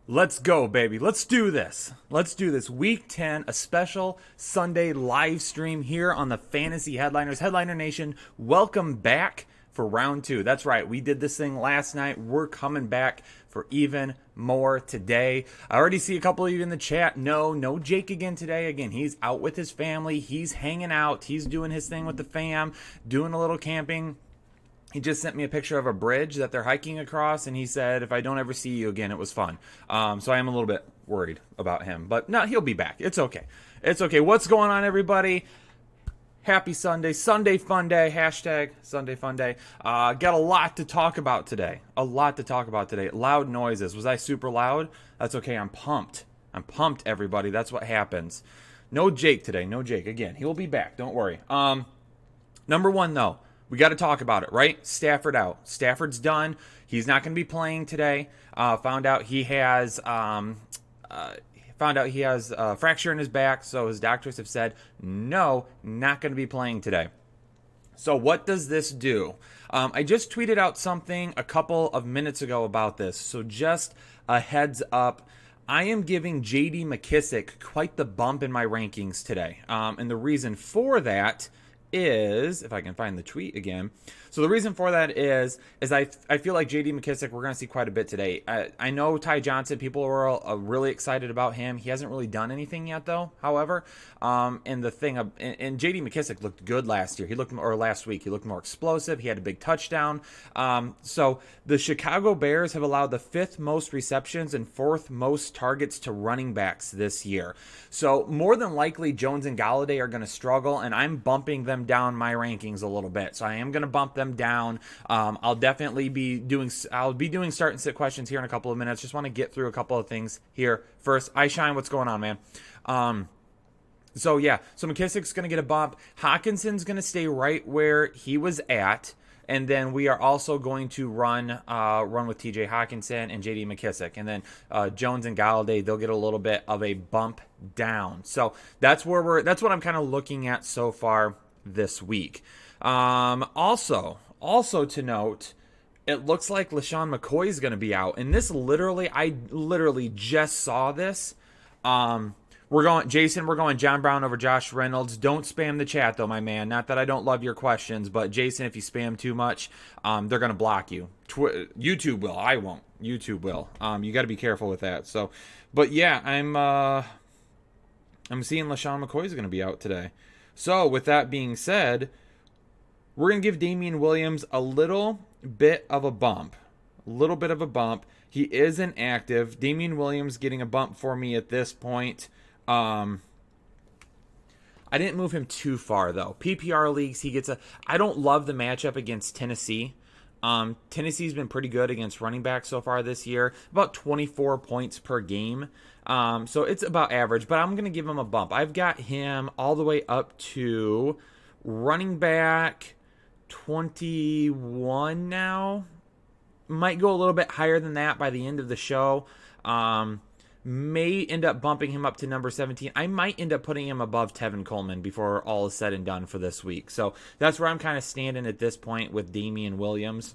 Let's go, baby. Let's do this. Let's do this. Week 10, a special Sunday live stream here on the Fantasy Headliners. Headliner Nation, welcome back for round 2. That's right. We did this thing last night. We're coming back for even more today. I already see a couple of you in the chat. No Jake again today. Again, he's out with his family. He's hanging out. He's doing his thing with the fam, doing a little camping. He just sent me a picture of a bridge that they're hiking across, and he said, if I don't ever see you again, it was fun. So I am a little bit worried about him. But no, he'll be back. It's okay. It's okay. What's going on, everybody? Happy Sunday. Sunday fun day. Hashtag Sunday fun day. Got a lot to talk about today. Loud noises. Was I super loud? That's okay. I'm pumped. Everybody. That's what happens. No Jake today. No Jake. Again, he will be back. Don't worry. Number one, though. We got to talk about it, right? Stafford out. Stafford's done. He's not going to be playing today. Found out he has a fracture in his back, so his doctors have said, no, not going to be playing today. So what does this do? I just tweeted out something a couple of minutes ago about this, so just a heads up. I am giving J.D. McKissic quite the bump in my rankings today, and the reason for that is, if I can find the tweet again. So the reason for that is I feel like J.D. McKissic, we're going to see quite a bit today. I know Ty Johnson, people were really excited about him. He hasn't really done anything yet, though, however. And J.D. McKissic looked good last week. He looked more explosive. He had a big touchdown. So the Chicago Bears have allowed the 5th most receptions and 4th most targets to running backs this year. So more than likely, Jones and Galladay are going to struggle, and I'm bumping them down my rankings a little bit. So I am going to bump them down. I'll definitely be doing start and sit questions here in a couple of minutes. Just want to get through a couple of things here first. iShine, what's going on, man? So McKissic's going to get a bump. Hawkinson's going to stay right where he was at. And then we are also going to run with TJ Hawkinson and JD McKissic. And then Jones and Galladay, they'll get a little bit of a bump down. So that's what I'm kind of looking at so far this week. Also to note, it looks like LaShawn McCoy is going to be out. And I literally just saw this. We're going John Brown over Josh Reynolds. Don't spam the chat, though, my man. Not that I don't love your questions, but Jason, if you spam too much, they're going to block you. YouTube will. I won't. YouTube will. You got to be careful with that. So, but yeah, I'm seeing LaShawn McCoy is going to be out today. So, with that being said, we're going to give Damian Williams a little bit of a bump. He is inactive. Damian Williams getting a bump for me at this point. I didn't move him too far, though. PPR leagues, I don't love the matchup against Tennessee. Tennessee's been pretty good against running backs so far this year. About 24 points per game. So it's about average, but I'm going to give him a bump. I've got him all the way up to running back 21 now. Might go a little bit higher than that by the end of the show. May end up bumping him up to number 17. I might end up putting him above Tevin Coleman before all is said and done for this week. So that's where I'm kind of standing at this point with Damian Williams.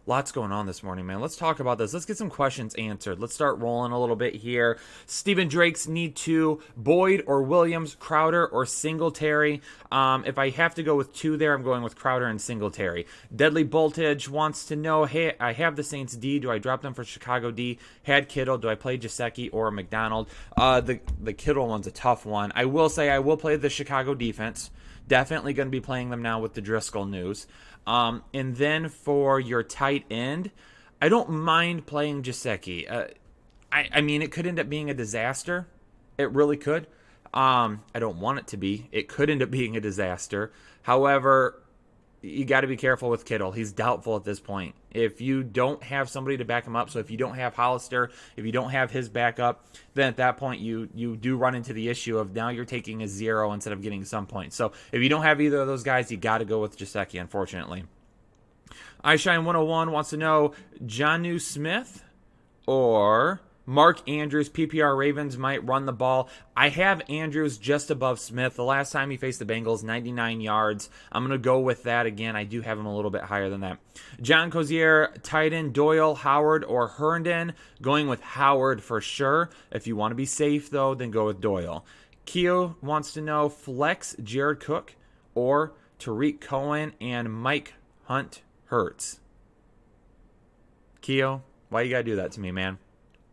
Lots going on this morning, man. Let's talk about this. Let's get some questions answered. Let's start rolling a little bit here. Stephen Drake's need to Boyd or Williams, Crowder or Singletary. If I have to go with 2 there, I'm going with Crowder and Singletary. Deadly Voltage wants to know, hey, I have the Saints D. Do I drop them for Chicago D? Had Kittle. Do I play Gesicki or McDonald? The Kittle one's a tough one. I will say I will play the Chicago defense. Definitely going to be playing them now with the Driscoll news. And then for your tight end, I don't mind playing Gesicki. I mean, it could end up being a disaster. It really could. I don't want it to be. It could end up being a disaster. However, you got to be careful with Kittle. He's doubtful at this point. If you don't have somebody to back him up, so if you don't have Hollister, if you don't have his backup, then at that point you do run into the issue of now you're taking a 0 instead of getting some points. So if you don't have either of those guys, you got to go with Gesicki, unfortunately. iShine101 wants to know Jonnu Smith or Mark Andrews, PPR Ravens might run the ball. I have Andrews just above Smith. The last time he faced the Bengals, 99 yards. I'm going to go with that again. I do have him a little bit higher than that. John Cozier, tight end, Doyle, Howard, or Herndon. Going with Howard for sure. If you want to be safe, though, then go with Doyle. Keo wants to know flex Jared Cook or Tariq Cohen and Mike Hunt Hurts. Keo, why you got to do that to me, man?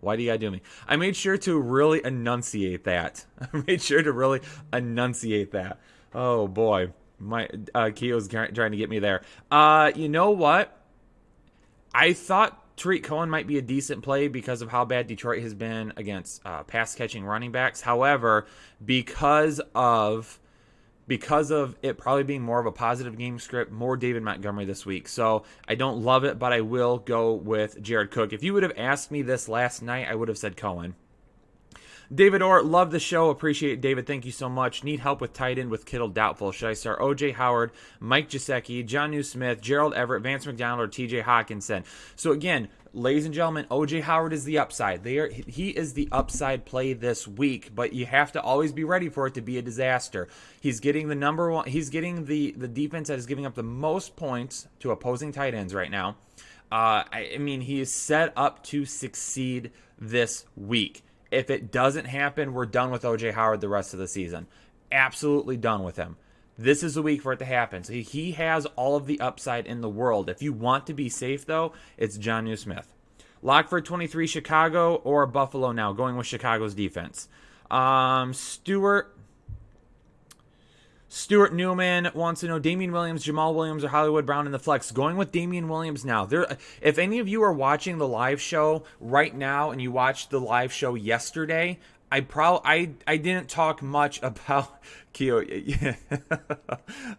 Why do you gotta do me? I made sure to really enunciate that. Oh boy, my Keo's trying to get me there. You know what? I thought Tariq Cohen might be a decent play because of how bad Detroit has been against pass catching running backs. However, because of it probably being more of a positive game script, more David Montgomery this week. So I don't love it, but I will go with Jared Cook. If you would have asked me this last night, I would have said Cohen. David Orr, love the show. Appreciate it, David. Thank you so much. Need help with tight end with Kittle doubtful. Should I start O.J. Howard, Mike Gesicki, Jonnu Smith, Gerald Everett, Vance McDonald, or T.J. Hawkinson? So again, ladies and gentlemen, O.J. Howard is the upside. He is the upside play this week, but you have to always be ready for it to be a disaster. He's getting the number one. He's getting the defense that is giving up the most points to opposing tight ends right now. I mean, he is set up to succeed this week. If it doesn't happen, we're done with O.J. Howard the rest of the season. Absolutely done with him. This is the week for it to happen. So he has all of the upside in the world. If you want to be safe, though, it's Jonnu Smith. Lock for 23, Chicago or Buffalo now? Going with Chicago's defense. Stuart Newman wants to know Damian Williams, Jamal Williams, or Hollywood Brown in the flex. Going with Damian Williams now. If any of you are watching the live show right now and you watched the live show yesterday, I didn't talk much about Keo.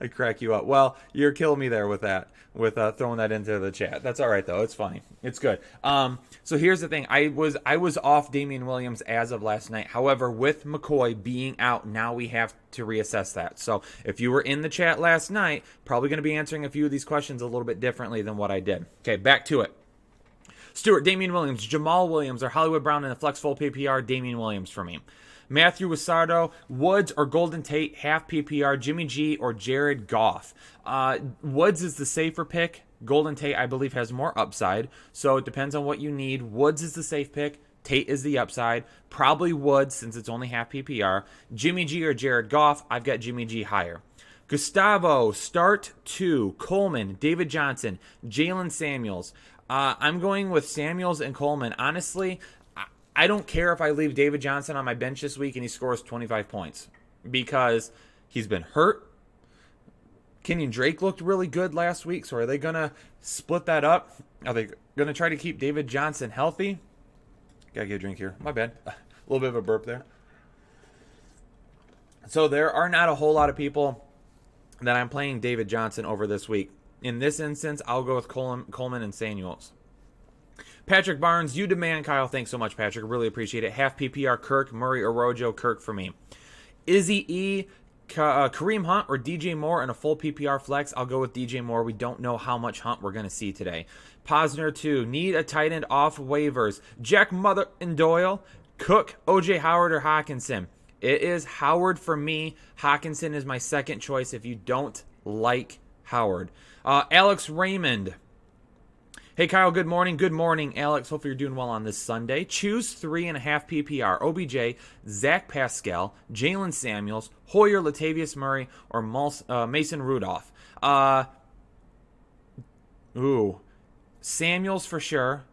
I crack you up. Well, you're killing me there with that, with throwing that into the chat. That's all right though. It's funny. It's good. So here's the thing. I was off Damian Williams as of last night. However, with McCoy being out, now we have to reassess that. So if you were in the chat last night, probably going to be answering a few of these questions a little bit differently than what I did. Okay, back to it. Stuart, Damian Williams, Jamal Williams, or Hollywood Brown in the flex full PPR, Damian Williams for me. Matthew Wasardo, Woods or Golden Tate, half PPR, Jimmy G or Jared Goff. Woods is the safer pick. Golden Tate, I believe, has more upside. So it depends on what you need. Woods is the safe pick. Tate is the upside. Probably Woods since it's only half PPR. Jimmy G or Jared Goff, I've got Jimmy G higher. Gustavo, start 2, Coleman, David Johnson, Jalen Samuels. I'm going with Samuels and Coleman. Honestly, I don't care if I leave David Johnson on my bench this week and he scores 25 points because he's been hurt. Kenyon Drake looked really good last week, so are they going to split that up? Are they going to try to keep David Johnson healthy? Gotta get a drink here. My bad. A little bit of a burp there. So there are not a whole lot of people that I'm playing David Johnson over this week. In this instance, I'll go with Coleman and Samuels. Patrick Barnes, you demand, Kyle. Thanks so much, Patrick. Really appreciate it. Half PPR, Kirk, Murray, or Rojo. Kirk for me. Izzy E, Kareem Hunt, or DJ Moore in a full PPR flex. I'll go with DJ Moore. We don't know how much Hunt we're going to see today. Posner 2, need a tight end off waivers. Jack Mother and Doyle, Cook, OJ Howard, or Hawkinson. It is Howard for me. Hawkinson is my second choice if you don't like Howard. Alex Raymond. Hey, Kyle, good morning. Good morning, Alex. Hopefully you're doing well on this Sunday. Choose 3.5 PPR. OBJ, Zach Pascal, Jalen Samuels, Hoyer, Latavius Murray, or Mason Rudolph. Samuels for sure.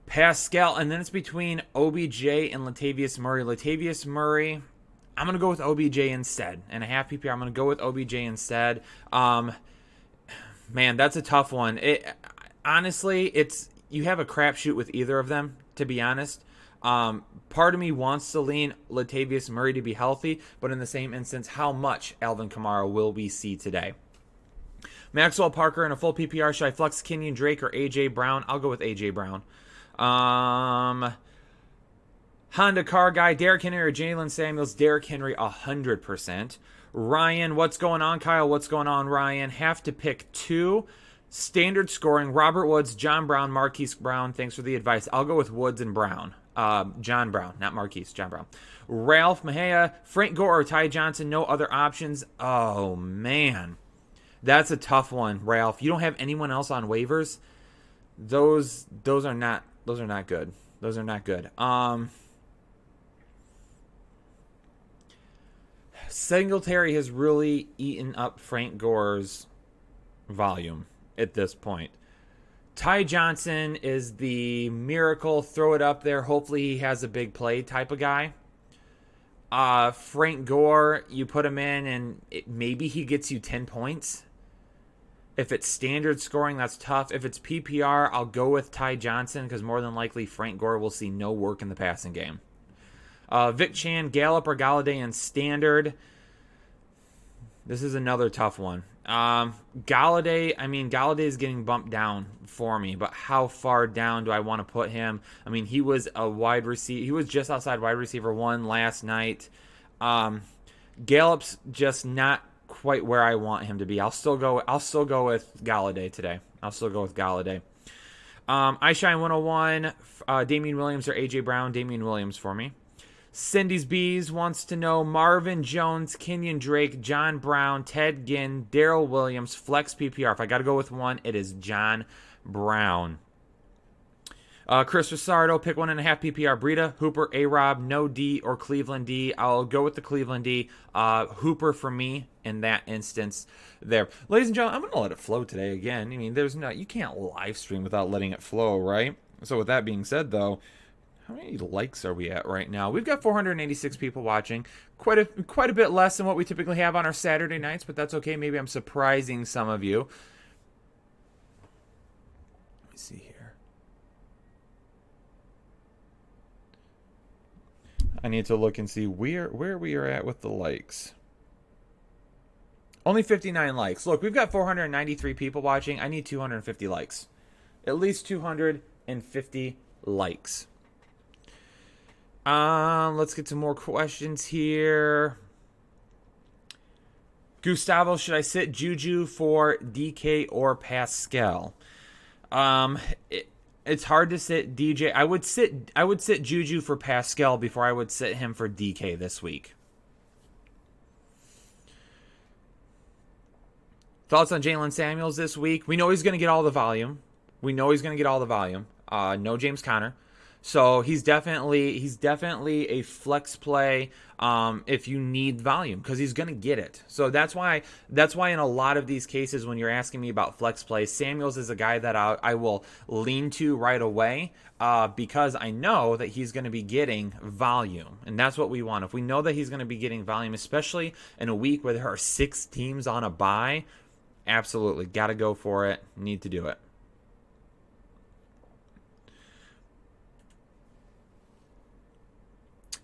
Pascal, and then it's between OBJ and Latavius Murray. Latavius Murray, I'm going to go with OBJ instead. And a half PPR, I'm going to go with OBJ instead. Man, that's a tough one. Honestly, you have a crapshoot with either of them, to be honest. Part of me wants to lean Latavius Murray to be healthy, but in the same instance, how much Alvin Kamara will we see today? Maxwell Parker in a full PPR. Should I flex Kenyon Drake or A.J. Brown? I'll go with A.J. Brown. Honda car guy, Derrick Henry or Jalen Samuels? Derrick Henry, 100%. Ryan, what's going on, Kyle? What's going on, Ryan? Have to pick 2. Standard scoring, Robert Woods, John Brown, Marquise Brown. Thanks for the advice. I'll go with Woods and Brown. John Brown, not Marquise, John Brown. Ralph Mejia, Frank Gore or Ty Johnson, no other options. Oh, man. That's a tough one, Ralph. You don't have anyone else on waivers? Those are not good. Those are not good. Singletary has really eaten up Frank Gore's volume at this point. Ty Johnson is the miracle, throw it up there, hopefully he has a big play type of guy. Frank Gore, you put him in and maybe he gets you 10 points. If it's standard scoring, that's tough. If it's PPR, I'll go with Ty Johnson because more than likely Frank Gore will see no work in the passing game. Vic Chan, Gallup or Galladay in standard. This is another tough one. Galladay is getting bumped down for me, but how far down do I want to put him? I mean, he was a wide receiver. He was just outside wide receiver 1 last night. Gallup's just not quite where I want him to be. I'll still go with Galladay today. I'll still go with Galladay. iShine 101, Damian Williams or AJ Brown. Damian Williams for me. Cindy's Bees wants to know Marvin Jones, Kenyon Drake, John Brown, Ted Ginn, Daryl Williams, flex PPR. If I got to go with one, it is John Brown. Chris Rosardo, pick 1.5 PPR. Breida, Hooper, A-Rob, no D or Cleveland D. I'll go with the Cleveland D. Hooper for me in that instance there. Ladies and gentlemen, I'm going to let it flow today again. I mean, you can't live stream without letting it flow, right? So with that being said, though, how many likes are we at right now? We've got 486 people watching. Quite a bit less than what we typically have on our Saturday nights, but that's okay. Maybe I'm surprising some of you. Let me see here. I need to look and see where we are at with the likes. Only 59 likes. Look, we've got 493 people watching. I need 250 likes. At least 250 likes. Let's get some more questions here. Gustavo, should I sit Juju for DK or Pascal? It's hard to sit DJ. I would sit Juju for Pascal before I would sit him for DK this week. Thoughts on Jalen Samuels this week? We know he's going to get all the volume. No James Conner. So he's definitely a flex play if you need volume because he's going to get it. So that's why in a lot of these cases when you're asking me about flex plays, Samuels is a guy that I will lean to right away because I know that he's going to be getting volume, and that's what we want. If we know that he's going to be getting volume, especially in a week where there are 6 teams on a bye, absolutely got to go for it. Need to do it.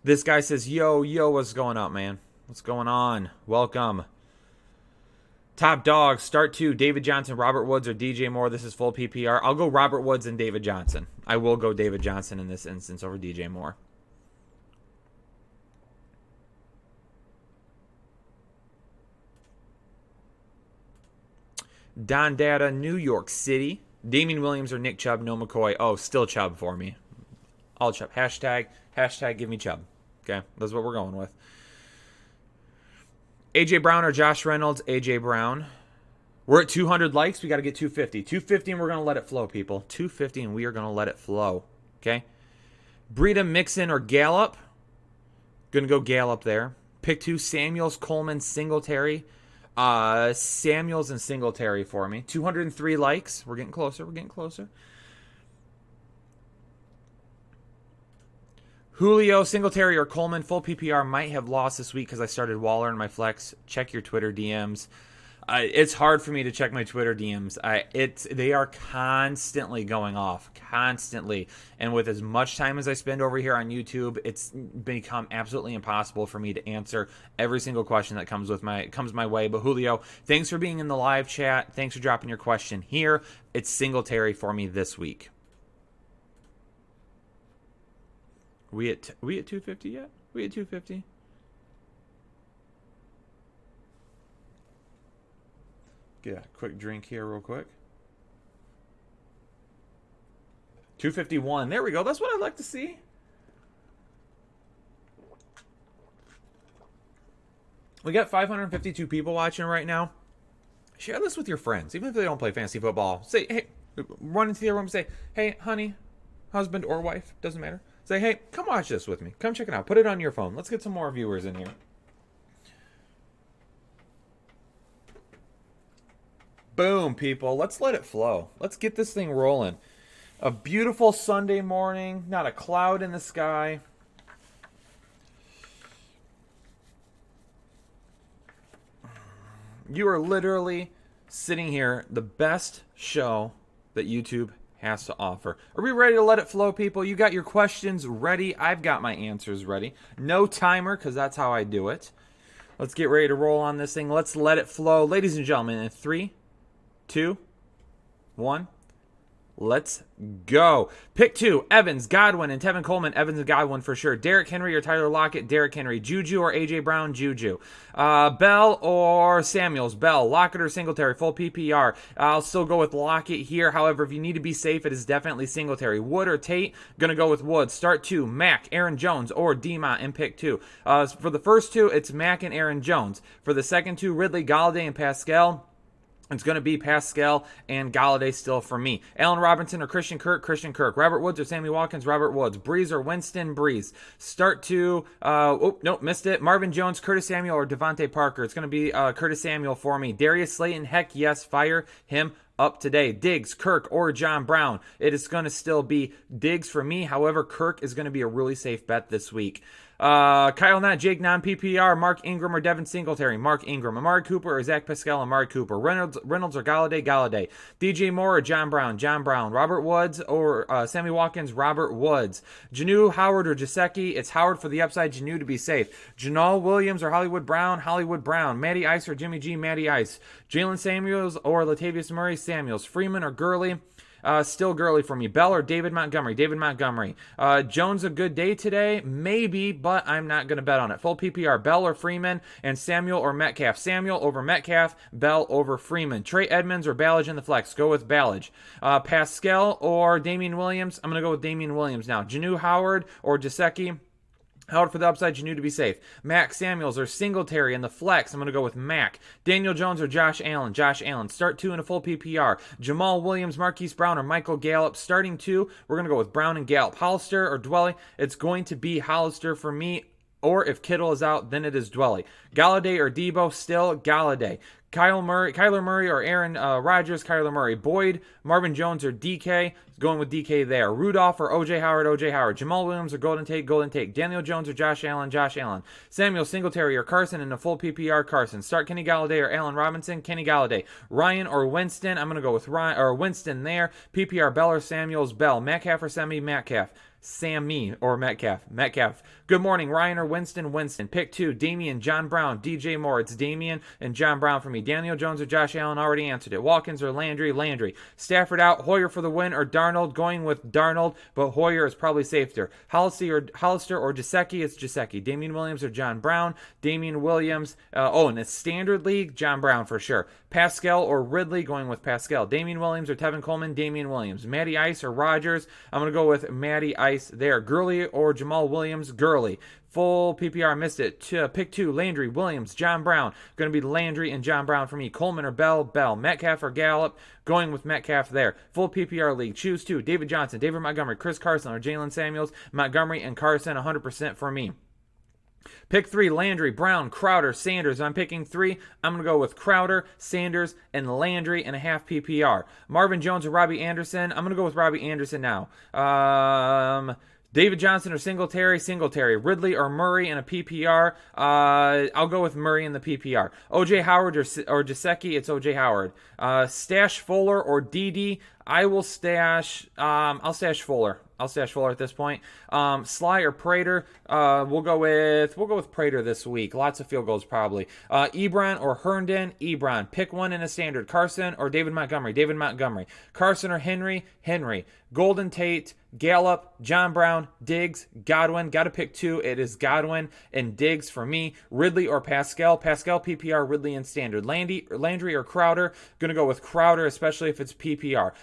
This guy says, yo, what's going up, man? What's going on? Welcome. Top dog, start 2, David Johnson, Robert Woods, or DJ Moore. This is full PPR. I'll go Robert Woods and David Johnson. I will go David Johnson in this instance over DJ Moore. Don Data, New York City. Damian Williams or Nick Chubb, no McCoy. Oh, still Chubb for me. All Chubb. Hashtag give me Chubb. Okay, that's what we're going with. AJ Brown or Josh Reynolds? AJ Brown. We're at 200 likes. We got to get 250. 250 and we're going to let it flow, people. 250 and we are going to let it flow. Okay? Breida, Mixon, or Gallup? Going to go Gallup there. Pick 2, Samuels, Coleman, Singletary. Samuels and Singletary for me. 203 likes. We're getting closer. Julio, Singletary, or Coleman, full PPR might have lost this week because I started Waller in my flex. Check your Twitter DMs. It's hard for me to check my Twitter DMs. They are constantly going off, constantly. And with as much time as I spend over here on YouTube, it's become absolutely impossible for me to answer every single question that comes my way. But Julio, thanks for being in the live chat. Thanks for dropping your question here. It's Singletary for me this week. We at 250 yet? We at 250? Get a quick drink here real quick. 251. There we go. That's what I'd like to see. We got 552 people watching right now. Share this with your friends, even if they don't play fantasy football. Say, hey, run into the room and say, hey, honey, husband or wife, doesn't matter. Say, hey, come watch this with me. Come check it out. Put it on your phone. Let's get some more viewers in here. Boom, people. Let's let it flow. Let's get this thing rolling. A beautiful Sunday morning. Not a cloud in the sky. You are literally sitting here, the best show that YouTube has to offer. Are we ready to let it flow, people? You got your questions ready. I've got my answers ready. No timer, because that's how I do it. Let's get ready to roll on this thing. Let's let it flow. Ladies and gentlemen, in 3, 2, 1. Let's go. Pick 2, Evans, Godwin, and Tevin Coleman. Evans and Godwin for sure. Derrick Henry or Tyler Lockett. Derrick Henry. Juju or A.J. Brown. Juju. Bell or Samuels. Bell. Lockett or Singletary. Full PPR. I'll still go with Lockett here. However, if you need to be safe, it is definitely Singletary. Wood or Tate. Gonna go with Wood. Start 2, Mac, Aaron Jones, or D-Mont in pick 2. For the first 2, it's Mac and Aaron Jones. For the second 2, Ridley, Galladay, and Pascal. It's going to be Pascal and Galladay still for me. Allen Robinson or Christian Kirk. Christian Kirk. Robert Woods or Sammy Watkins. Robert Woods. Breeze or Winston. Breeze. Start 2. Nope, missed it. Marvin Jones, Curtis Samuel, or Devontae Parker. It's going to be Curtis Samuel for me. Darius Slayton. Heck yes, fire him up today. Diggs, Kirk, or John Brown. It is going to still be Diggs for me. However, Kirk is going to be a really safe bet this week. Kyle Knott, Jake non-PPR, Mark Ingram or Devin Singletary, Mark Ingram, Amari Cooper or Zach Pascal, Amari Cooper, Reynolds or Galladay, DJ Moore or John Brown, Robert Woods or Sammy Watkins, Robert Woods, Janu Howard or Jasecki, it's Howard for the upside, Janu to be safe, Janal Williams or Hollywood Brown, Matty Ice or Jimmy G, Matty Ice, Jalen Samuels or Latavius Murray, Samuels, Freeman or Gurley. Still Gurley for me. Bell or David Montgomery. Jones a good day today? Maybe, but I'm not going to bet on it. Full PPR. Bell or Freeman, and Samuel or Metcalf. Samuel over Metcalf. Bell over Freeman. Trey Edmonds or Ballage in the flex. Go with Ballage. Pascal or Damian Williams? I'm going to go with Damian Williams now. Janu Howard or Jasecki? Howard for the upside, Janu to be safe. Mac Samuels or Singletary in the flex. I'm going to go with Mac. Daniel Jones or Josh Allen. Start 2 in a full PPR. Jamal Williams, Marquise Brown, or Michael Gallup. Starting 2, we're going to go with Brown and Gallup. Hollister or Dwelly. It's going to be Hollister for me. Or if Kittle is out, then it is Dwelly. Galladay or Debo, still Galladay. Kyler Murray or Aaron Rodgers, Kyler Murray. Boyd, Marvin Jones or DK, going with DK there. Rudolph or OJ Howard. Jamal Williams or Golden Tate. Daniel Jones or Josh Allen. Samuel Singletary or Carson in a full PPR, Carson. Start Kenny Galladay or Allen Robinson, Kenny Galladay. Ryan or Winston, I'm going to go with Ryan or Winston there. PPR, Bell or Samuels, Bell. Metcalf or Sammy, Metcalf. Sammy or Metcalf. Good morning, Ryan or Winston. Pick 2, Damian, John Brown, DJ Moore. It's Damian and John Brown for me. Daniel Jones or Josh Allen, already answered it. Watkins or Landry. Stafford out, Hoyer for the win or Darnold, going with Darnold, but Hoyer is probably safer. Hollister or Jasecki, it's Jasecki. Damian Williams or John Brown. Damian Williams, in a standard league, John Brown for sure. Pascal or Ridley, going with Pascal. Damian Williams or Tevin Coleman, Damian Williams. Matty Ice or Rodgers, I'm going to go with Matty Ice there. Gurley or Jamal Williams, Gurley. Full PPR, missed it. Pick 2, Landry, Williams, John Brown. Going to be Landry and John Brown for me. Coleman or Bell. Metcalf or Gallup, going with Metcalf there. Full PPR league. Choose 2, David Johnson, David Montgomery, Chris Carson or Jalen Samuels. Montgomery and Carson, 100% for me. Pick 3, Landry, Brown, Crowder, Sanders. I'm picking 3. I'm going to go with Crowder, Sanders, and Landry in a half PPR. Marvin Jones or Robbie Anderson. I'm going to go with Robbie Anderson now. David Johnson or Singletary. Ridley or Murray in a PPR. I'll go with Murray in the PPR. OJ Howard or Jasecki. It's OJ Howard. Stash Fuller or DD. I'll stash Fuller. At this point. Sly or Prater. We'll go with Prater this week. Lots of field goals probably. Ebron or Herndon. Ebron. Pick one in a standard. Carson or David Montgomery. Carson or Henry. Golden Tate, Gallup, John Brown, Diggs, Godwin. Got to pick 2. It is Godwin and Diggs for me. Ridley or Pascal. Pascal PPR, Ridley in standard. Landry or Crowder. Going to go with Crowder, especially if it's PPR.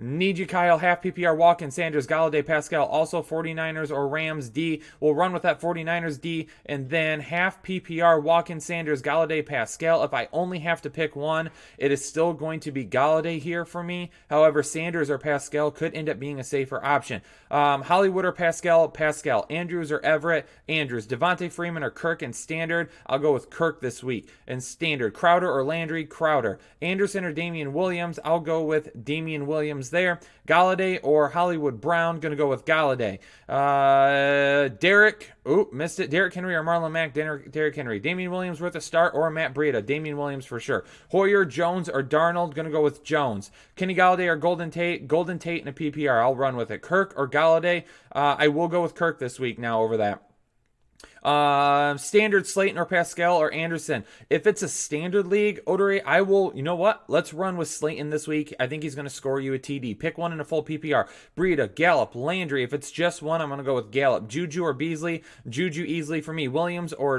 Need you, Kyle. Half PPR, Watkins, Sanders, Galladay, Pascal. Also 49ers or Rams D. We'll run with that 49ers D. And then half PPR, Watkins, Sanders, Galladay, Pascal. If I only have to pick one, it is still going to be Galladay here for me. However, Sanders or Pascal could end up being a safer option. Hollywood or Pascal, Pascal. Andrews or Everett, Andrews. Devontae Freeman or Kirk in standard. I'll go with Kirk this week. In standard, Crowder or Landry, Crowder. Anderson or Damian Williams, I'll go with Damian Williams there. Galladay or Hollywood Brown, gonna go with Galladay. Derek, missed it. Derek Henry or Marlon Mack, Derek Henry. Damian Williams worth a start or Matt Breida. Damian Williams for sure. Hoyer, Jones or Darnold, gonna go with Jones. Kenny Galladay or Golden Tate in a PPR, I'll run with it. Kirk or Galladay, I will go with Kirk this week now over that. Standard, Slayton or Pascal or Anderson. If it's a standard league, Odore, I will, you know what? Let's run with Slayton this week. I think he's going to score you a TD. Pick one in a full PPR. Breida, Gallup, Landry. If it's just one, I'm going to go with Gallup. Juju or Beasley. Juju easily for me. Williams or,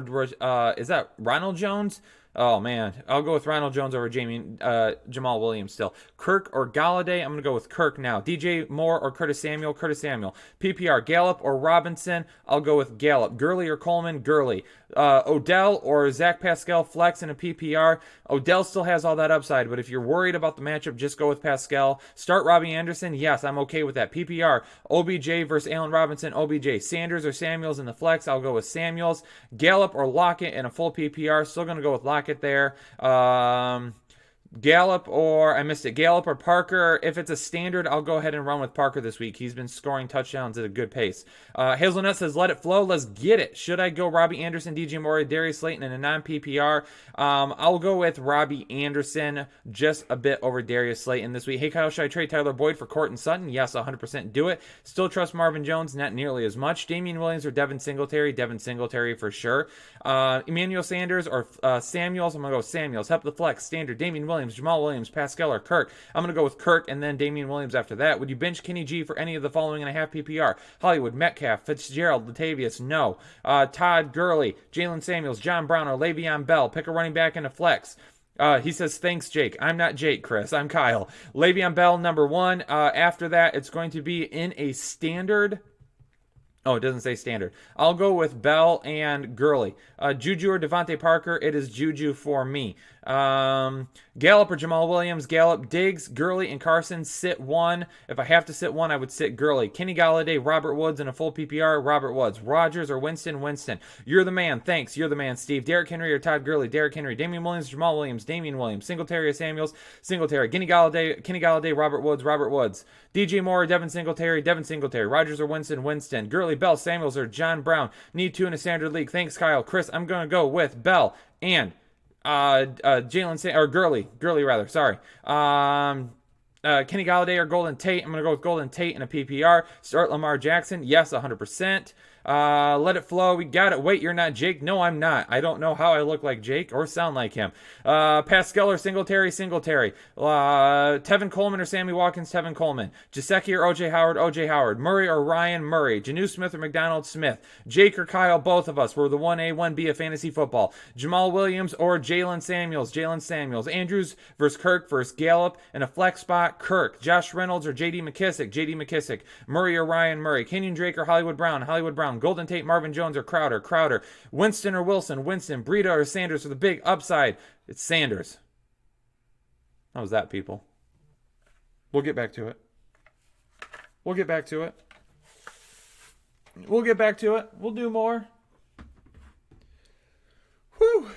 is that Ronald Jones? Oh, man. I'll go with Ronald Jones over Jamal Williams still. Kirk or Galladay. I'm going to go with Kirk now. DJ Moore or Curtis Samuel. Curtis Samuel. PPR, Gallup or Robinson. I'll go with Gallup. Gurley or Coleman. Gurley. Odell or Zach Pascal flex in a PPR. Odell still has all that upside, but if you're worried about the matchup, just go with Pascal. Start Robbie Anderson. Yes, I'm okay with that. PPR, OBJ versus Allen Robinson. OBJ. Sanders or Samuels in the flex. I'll go with Samuels. Gallup or Lockett in a full PPR. Still going to go with Lockett there. Gallup or Parker. If it's a standard, I'll go ahead and run with Parker this week. He's been scoring touchdowns at a good pace. Hazelnut says, let it flow. Let's get it. Should I go Robbie Anderson, DJ Moore, Darius Slayton in a non-PPR? I'll go with Robbie Anderson just a bit over Darius Slayton this week. Hey, Kyle, should I trade Tyler Boyd for Courtland Sutton? Yes, 100% do it. Still trust Marvin Jones, not nearly as much. Damian Williams or Devin Singletary? Devin Singletary for sure. Emmanuel Sanders or Samuels? I'm going to go Samuels. Help the flex. Standard. Damian Williams, Jamal Williams, Pascal or Kirk. I'm going to go with Kirk and then Damian Williams after that. Would you bench Kenny G for any of the following in a half PPR? Hollywood, Metcalf, Fitzgerald, Latavius, no. Todd Gurley, Jalen Samuels, John Brown or Le'Veon Bell. Pick a running back in a flex. He says, thanks, Jake. I'm not Jake, Chris. I'm Kyle. Le'Veon Bell, number one. After that, it's going to be in a standard. Oh, it doesn't say standard. I'll go with Bell and Gurley. Juju or Devontae Parker. It is Juju for me. Gallup or Jamal Williams. Gallup, Diggs, Gurley, and Carson. Sit one. If I have to sit one, I would sit Gurley. Kenny Galladay, Robert Woods in a full PPR. Robert Woods. Rodgers or Winston. Winston. You're the man. Thanks. You're the man, Steve. Derrick Henry or Todd Gurley. Derrick Henry. Damian Williams, Jamal Williams. Damian Williams. Singletary or Samuels. Singletary. Kenny Galladay, Robert Woods. Robert Woods. DJ Moore or Devin Singletary. Devin Singletary. Rodgers or Winston. Winston. Gurley, Bell, Samuels, or John Brown. Need two in a standard league. Thanks, Kyle. Chris, I'm going to go with Bell and Gurley rather. Sorry. Kenny Galladay or Golden Tate. I'm going to go with Golden Tate in a PPR. Start Lamar Jackson. Yes, 100%. Let it flow. We got it. Wait, you're not Jake? No, I'm not. I don't know how I look like Jake or sound like him. Pascal or Singletary? Tevin Coleman or Sammy Watkins? Tevin Coleman. Gesicki or OJ Howard? OJ Howard. Murray or Ryan? Murray. Janu Smith or McDonald? Smith. Jake or Kyle? Both of us. We're the 1A, 1B of fantasy football. Jamal Williams or Jalen Samuels? Jalen Samuels. Andrews versus Kirk versus Gallup. In a flex spot, Kirk. Josh Reynolds or JD McKissick? JD McKissick. Murray or Ryan? Murray. Kenyon Drake or Hollywood Brown? Hollywood Brown. Golden Tate, Marvin Jones or Crowder. Winston or Wilson? Winston. Breida or Sanders for the big upside? It's Sanders. How was that, people? We'll get back to it. We'll do more. Whew.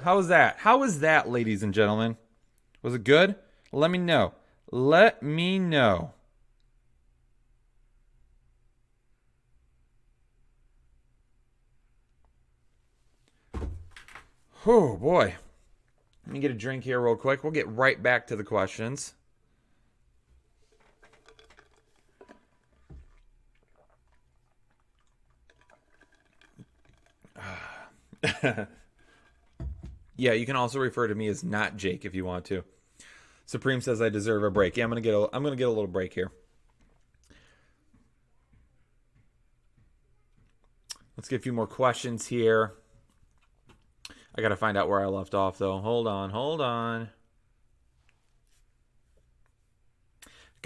How was that, ladies and gentlemen? Was it good? Let me know. Oh, boy. Let me get a drink here real quick. We'll get right back to the questions. Yeah, you can also refer to me as not Jake if you want to. Supreme says I deserve a break. Yeah, I'm gonna get a little break here. Let's get a few more questions here. I got to find out where I left off, though. Hold on.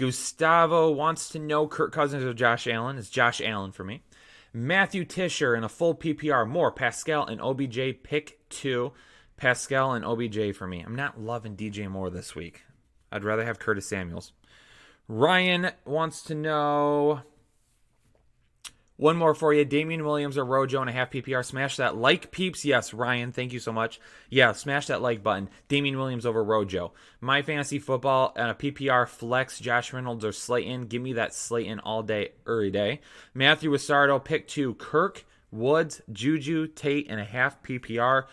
Gustavo wants to know Kirk Cousins or Josh Allen. It's Josh Allen for me. Matthew Tisher in a full PPR. More Pascal and OBJ. Pick 2. Pascal and OBJ for me. I'm not loving DJ Moore this week. I'd rather have Curtis Samuels. Ryan wants to know... One more for you. Damian Williams or Rojo and a half PPR. Smash that like, peeps. Yes, Ryan, thank you so much. Yeah, smash that like button. Damian Williams over Rojo. My fantasy football and a PPR flex. Josh Reynolds or Slayton. Give me that Slayton all day, every day. Matthew Wasardo, pick 2. Kirk, Woods, Juju, Tate, and a half PPR.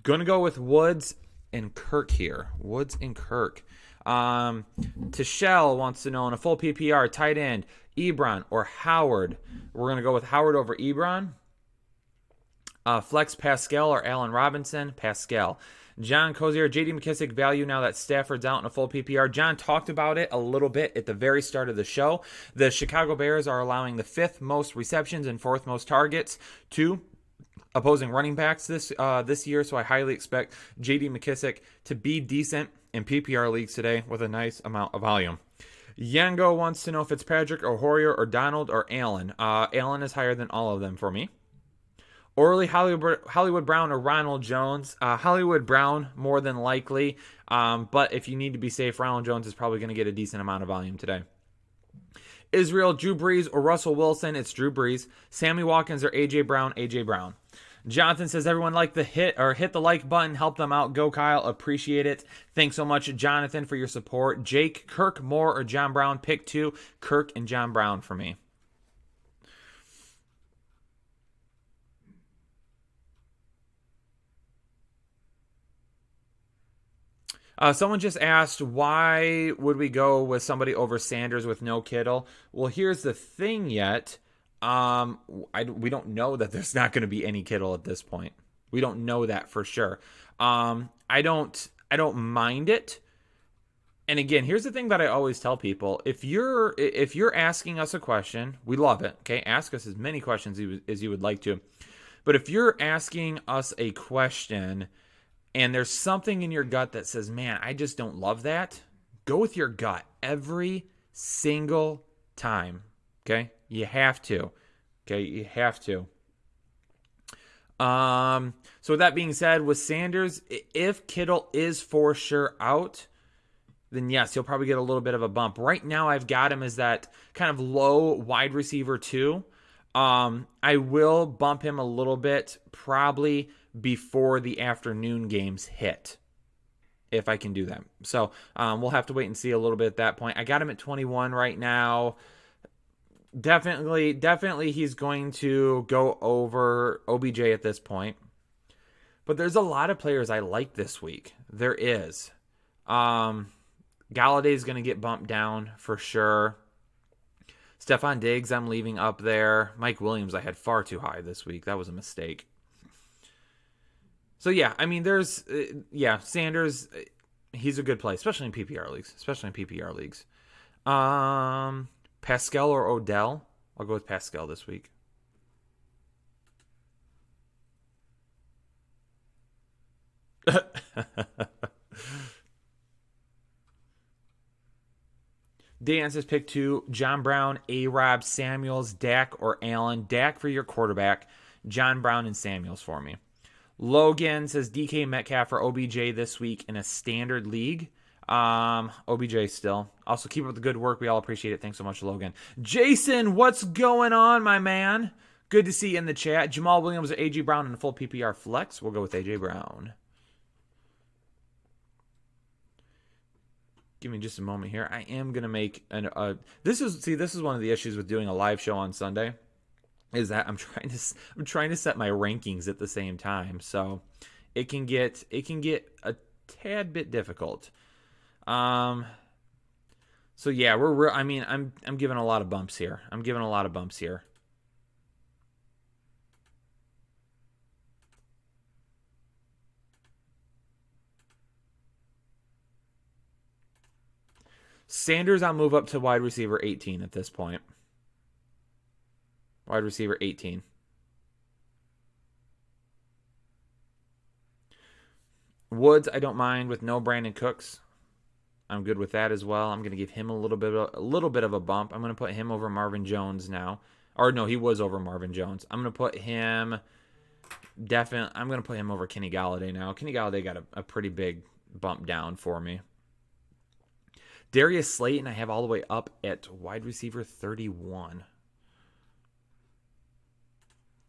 Gonna go with Woods and Kirk here. Woods and Kirk. Tishel wants to know in a full PPR, tight end, Ebron or Howard. We're going to go with Howard over Ebron. Flex Pascal or Allen Robinson. Pascal. John Cozier, J.D. McKissick value now that Stafford's out in a full PPR. John talked about it a little bit at the very start of the show. The Chicago Bears are allowing the 5th most receptions and 4th most targets to opposing running backs this year, so I highly expect J.D. McKissick to be decent in PPR leagues today with a nice amount of volume. Yango wants to know if it's Patrick or Hoyer or Donald or Allen. Allen is higher than all of them for me. Orly, Hollywood Brown or Ronald Jones. Hollywood Brown more than likely, but if you need to be safe, Ronald Jones is probably going to get a decent amount of volume today. Israel, Drew Brees or Russell Wilson. It's Drew Brees. Sammy Watkins or A.J. Brown. A.J. Brown. Jonathan says everyone like the hit the like button. Help them out. Go Kyle. Appreciate it. Thanks so much, Jonathan, for your support. Jake, Kirk, Moore, or John Brown. Pick 2. Kirk and John Brown for me. Someone just asked, why would we go with somebody over Sanders with no Kittle? Well, here's the thing yet. We don't know that there's not going to be any Kittle at this point. We don't know that for sure. I don't mind it. And again, here's the thing that I always tell people: if you're asking us a question, we love it. Okay, ask us as many questions as you would like to. But if you're asking us a question and there's something in your gut that says, "Man, I just don't love that," go with your gut every single time. Okay. You have to. Okay, you have to. So with that being said, with Sanders, if Kittle is for sure out, then yes, he'll probably get a little bit of a bump. Right now, I've got him as that kind of low wide receiver 2. I will bump him a little bit probably before the afternoon games hit, if I can do that. So we'll have to wait and see a little bit at that point. I got him at 21 right now. Definitely he's going to go over OBJ at this point. But there's a lot of players I like this week. There is. Galladay's going to get bumped down for sure. Stephon Diggs I'm leaving up there. Mike Williams I had far too high this week. That was a mistake. So yeah, I mean there's Sanders, he's a good play, especially in PPR leagues. Pascal or Odell? I'll go with Pascal this week. Dan says pick 2. John Brown, A-Rob, Samuels, Dak, or Allen. Dak for your quarterback. John Brown and Samuels for me. Logan says DK Metcalf or OBJ this week in a standard league. OBJ still. Also, keep up the good work. We all appreciate it. Thanks so much, Logan. Jason, what's going on, my man? Good to see you in the chat. Jamal Williams or A.J. Brown in a full PPR flex. We'll go with A.J. Brown. Give me just a moment here. I am gonna make this is one of the issues with doing a live show on Sunday, is that I'm trying to set my rankings at the same time, so it can get a tad bit difficult. So yeah, I'm giving a lot of bumps here. Sanders, I'll move up to wide receiver 18 at this point. Wide receiver 18. Woods, I don't mind with no Brandon Cooks. I'm good with that as well. I'm going to give him a little bit of a bump. I'm going to put him over Marvin Jones now. Or no, he was over Marvin Jones. I'm going to put him I'm going to put him over Kenny Galladay now. Kenny Galladay got a pretty big bump down for me. Darius Slayton, I have all the way up at wide receiver 31.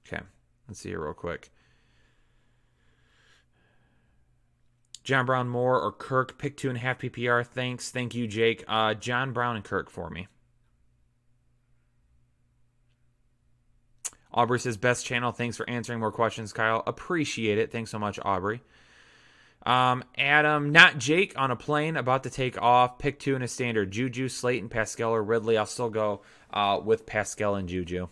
Okay, let's see here real quick. John Brown, Moore, or Kirk, pick 2.5 PPR. Thanks. Thank you, Jake. John Brown and Kirk for me. Aubrey says, best channel. Thanks for answering more questions, Kyle. Appreciate it. Thanks so much, Aubrey. Adam, not Jake, on a plane, about to take off. Pick 2 in a standard. Juju, Slayton, Pascal, or Ridley. I'll still go with Pascal and Juju.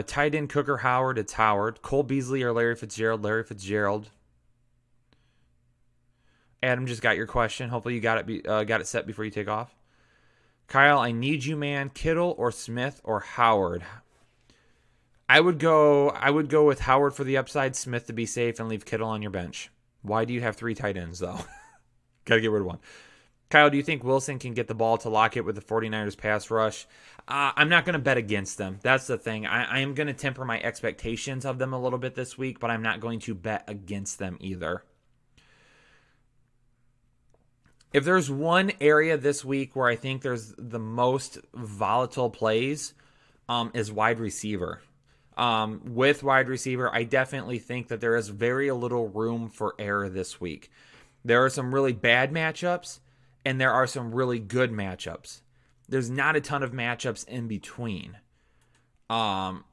Tight end, Cook or Howard. It's Howard. Cole Beasley or Larry Fitzgerald. Larry Fitzgerald. Adam just got your question. Hopefully you got it set before you take off. Kyle, I need you, man. Kittle or Smith or Howard. I would go with Howard for the upside, Smith to be safe, and leave Kittle on your bench. Why do you have 3 tight ends, though? Got to get rid of one. Kyle, do you think Wilson can get the ball to Lockett with the 49ers pass rush? I'm not going to bet against them. That's the thing. I am going to temper my expectations of them a little bit this week, but I'm not going to bet against them either. If there's one area this week where I think there's the most volatile plays, is wide receiver. With wide receiver, I definitely think that there is very little room for error this week. There are some really bad matchups, and there are some really good matchups. There's not a ton of matchups in between. I'm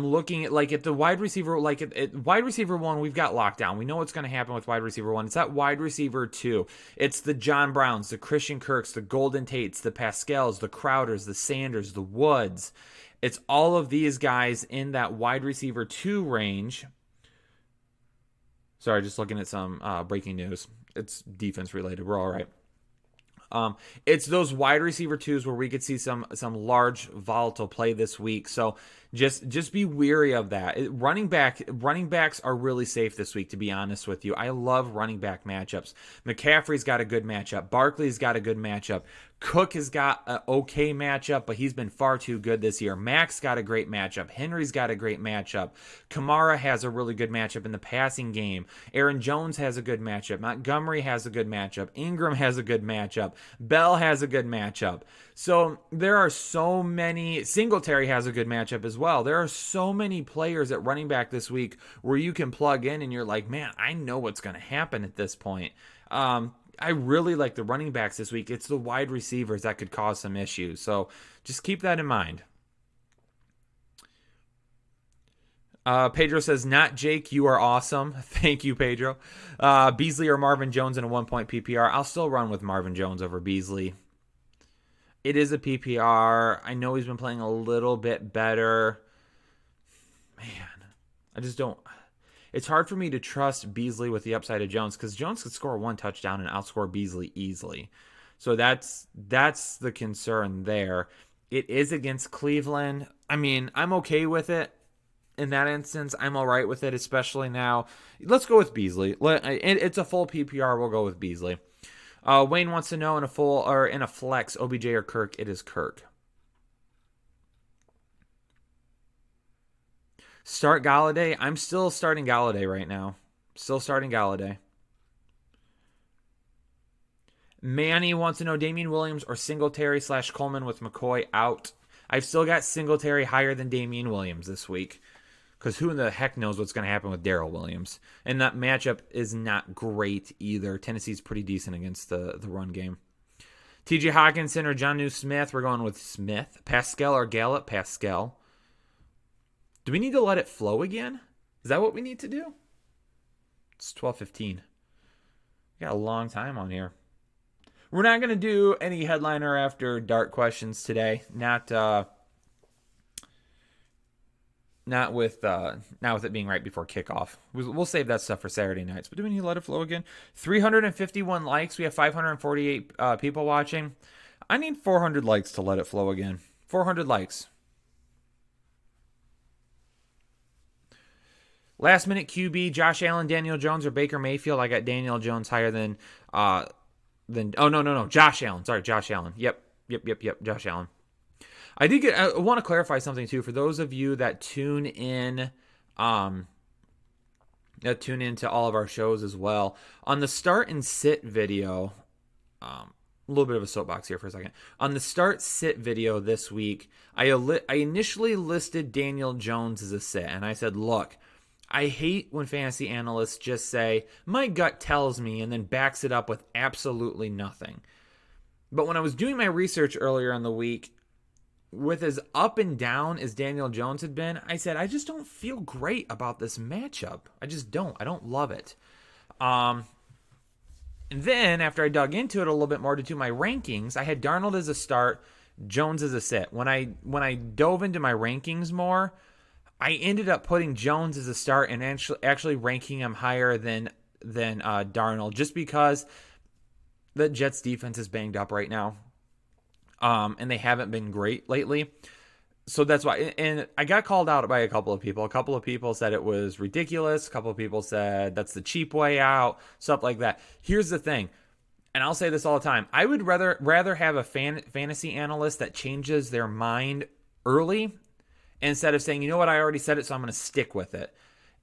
looking at the wide receiver, at wide receiver 1, we've got lockdown. We know what's going to happen with wide receiver 1. It's at wide receiver 2. It's the John Browns, the Christian Kirks, the Golden Tates, the Pascals, the Crowders, the Sanders, the Woods. It's all of these guys in that wide receiver 2 range. Sorry, just looking at some breaking news. It's defense related. We're all right. It's those wide receiver 2s where we could see some large volatile play this week. So just be weary of that. Running backs are really safe this week, to be honest with you. I love running back matchups. McCaffrey's got a good matchup. Barkley's got a good matchup. Cook has got an okay matchup, but he's been far too good this year. Max got a great matchup. Henry's got a great matchup. Kamara has a really good matchup in the passing game. Aaron Jones has a good matchup. Montgomery has a good matchup. Ingram has a good matchup. Bell has a good matchup. So there are so many. Singletary has a good matchup as well. There are so many players at running back this week where you can plug in and you're like, man, I know what's going to happen at this point. I really like the running backs this week. It's the wide receivers that could cause some issues. So just keep that in mind. Pedro says, not Jake, you are awesome. Thank you, Pedro. Beasley or Marvin Jones in a 1-point PPR. I'll still run with Marvin Jones over Beasley. It is a PPR. I know he's been playing a little bit better. Man, I just don't. It's hard for me to trust Beasley with the upside of Jones because Jones could score 1 touchdown and outscore Beasley easily. So that's the concern there. It is against Cleveland. I mean, I'm okay with it. In that instance, I'm all right with it, especially now. Let's go with Beasley. It's a full PPR. We'll go with Beasley. Wayne wants to know in a flex, OBJ or Kirk. It is Kirk. Start Galladay. I'm still starting Galladay right now. Still starting Galladay. Manny wants to know Damian Williams or Singletary / Coleman with McCoy out. I've still got Singletary higher than Damian Williams this week. Because who in the heck knows what's going to happen with Darrell Williams. And that matchup is not great either. Tennessee's pretty decent against the run game. TJ Hawkinson or Jonnu Smith. We're going with Smith. Pascal or Gallup. Pascal. Do we need to let it flow again? Is that what we need to do? It's 12:15. We got a long time on here. We're not going to do any headliner after dark questions today. Not with it being right before kickoff. We'll save that stuff for Saturday nights. But do we need to let it flow again? 351 likes. We have 548 people watching. I need 400 likes to let it flow again. 400 likes. Last minute QB, Josh Allen, Daniel Jones, or Baker Mayfield. I got Daniel Jones higher than oh no, Josh Allen. Sorry, Josh Allen. Yep, Josh Allen. I want to clarify something too for those of you that tune in to all of our shows as well. On the start and sit video, a little bit of a soapbox here for a second. On the start sit video this week, I initially listed Daniel Jones as a sit, and I said, look, I hate when fantasy analysts just say, my gut tells me, and then backs it up with absolutely nothing. But when I was doing my research earlier in the week, with as up and down as Daniel Jones had been, I said, I just don't feel great about this matchup. I just don't. I don't love it. And then, after I dug into it a little bit more to do my rankings, I had Darnold as a start, Jones as a sit. When I dove into my rankings more, I ended up putting Jones as a start and actually ranking him higher than Darnold, just because the Jets defense is banged up right now. And they haven't been great lately. So that's why. And I got called out by a couple of people. A couple of people said it was ridiculous. A couple of people said that's the cheap way out, stuff like that. Here's the thing, and I'll say this all the time. I would rather have a fantasy analyst that changes their mind early instead of saying, you know what, I already said it, so I'm going to stick with it.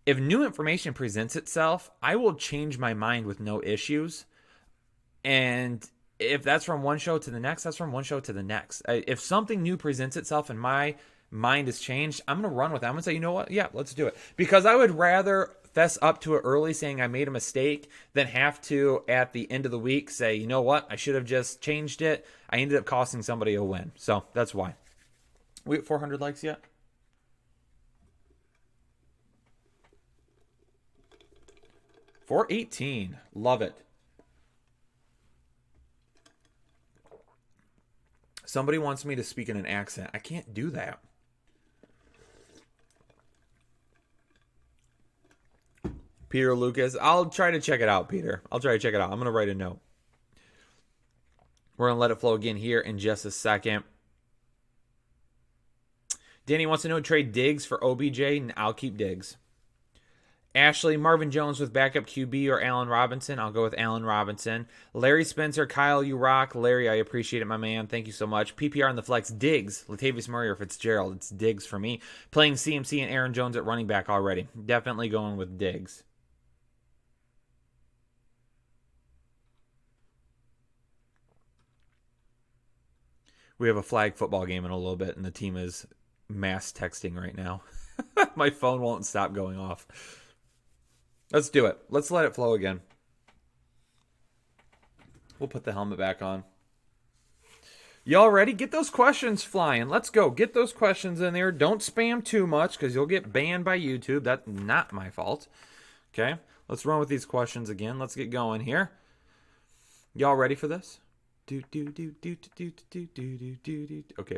If new information presents itself, I will change my mind with no issues. And if that's from one show to the next, that's from one show to the next. If something new presents itself and my mind has changed, I'm going to run with it. I'm going to say, you know what? Yeah, let's do it. Because I would rather fess up to it early saying I made a mistake than have to, at the end of the week, say, you know what? I should have just changed it. I ended up costing somebody a win. So that's why. We at 400 likes yet? $418. Love it. Somebody wants me to speak in an accent. I can't do that. Peter Lucas. I'll try to check it out, Peter. I'll try to check it out. I'm going to write a note. We're going to let it flow again here in just a second. Danny wants to know, trade Diggs for OBJ, and I'll keep Diggs. Ashley, Marvin Jones with backup QB or Allen Robinson. I'll go with Allen Robinson. Larry Spencer, Kyle, you rock. Larry, I appreciate it, my man. Thank you so much. PPR on the flex, Diggs, Latavius Murray or Fitzgerald. It's Diggs for me. Playing CMC and Aaron Jones at running back already. Definitely going with Diggs. We have a flag football game in a little bit, and the team is mass texting right now. My phone won't stop going off. Let's do it. Let's let it flow again. We'll put the helmet back on. Y'all ready? Get those questions flying. Let's go. Get those questions in there. Don't spam too much because you'll get banned by YouTube. That's not my fault. Okay, let's run with these questions again. Let's get going here. Y'all ready for this? Okay,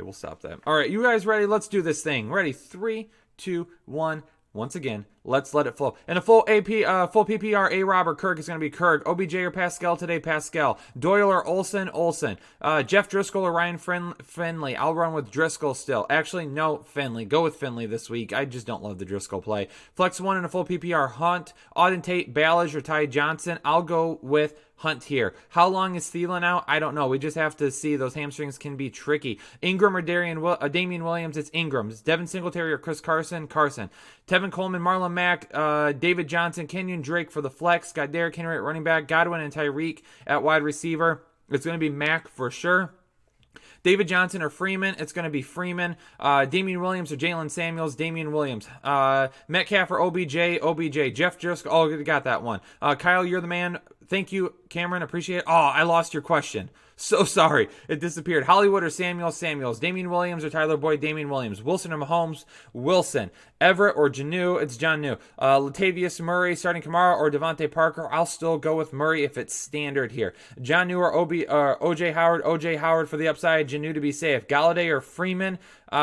we'll stop that. All right, you guys ready? Let's do this thing. Ready? 3, 2, 1. Once again, let's let it flow. And a full PPR, A-Rob or Kirk is going to be Kirk. OBJ or Pascal today, Pascal. Doyle or Olsen. Jeff Driscoll or Ryan Finley. I'll run with Driscoll still. Actually, no, Finley. Go with Finley this week. I just don't love the Driscoll play. Flex 1 and a full PPR, Hunt. Auden Tate, Ballage, or Ty Johnson. I'll go with Hunt here. How long is Thielen out? I don't know. We just have to see. Those hamstrings can be tricky. Ingram or Damian Williams? It's Ingram. It's Devin Singletary or Chris Carson? Carson. Tevin Coleman, Marlon Mack, David Johnson, Kenyon Drake for the flex. Got Derrick Henry at running back. Godwin and Tyreek at wide receiver. It's going to be Mack for sure. David Johnson or Freeman? It's going to be Freeman. Damian Williams or Jalen Samuels? Damian Williams. Metcalf or OBJ? OBJ. Jeff Driscoll. Oh, got that one. Kyle, you're the man. Thank you, Cameron. Appreciate it. Oh, I lost your question. So sorry. It disappeared. Hollywood or Samuels? Samuels. Damian Williams or Tyler Boyd? Damian Williams. Wilson or Mahomes? Wilson. Everett or Janu? It's John New. Latavius Murray starting Kamara or Devontae Parker? I'll still go with Murray if it's standard here. John New or OJ Howard? OJ Howard for the upside. Janu to be safe. Galladay or Freeman?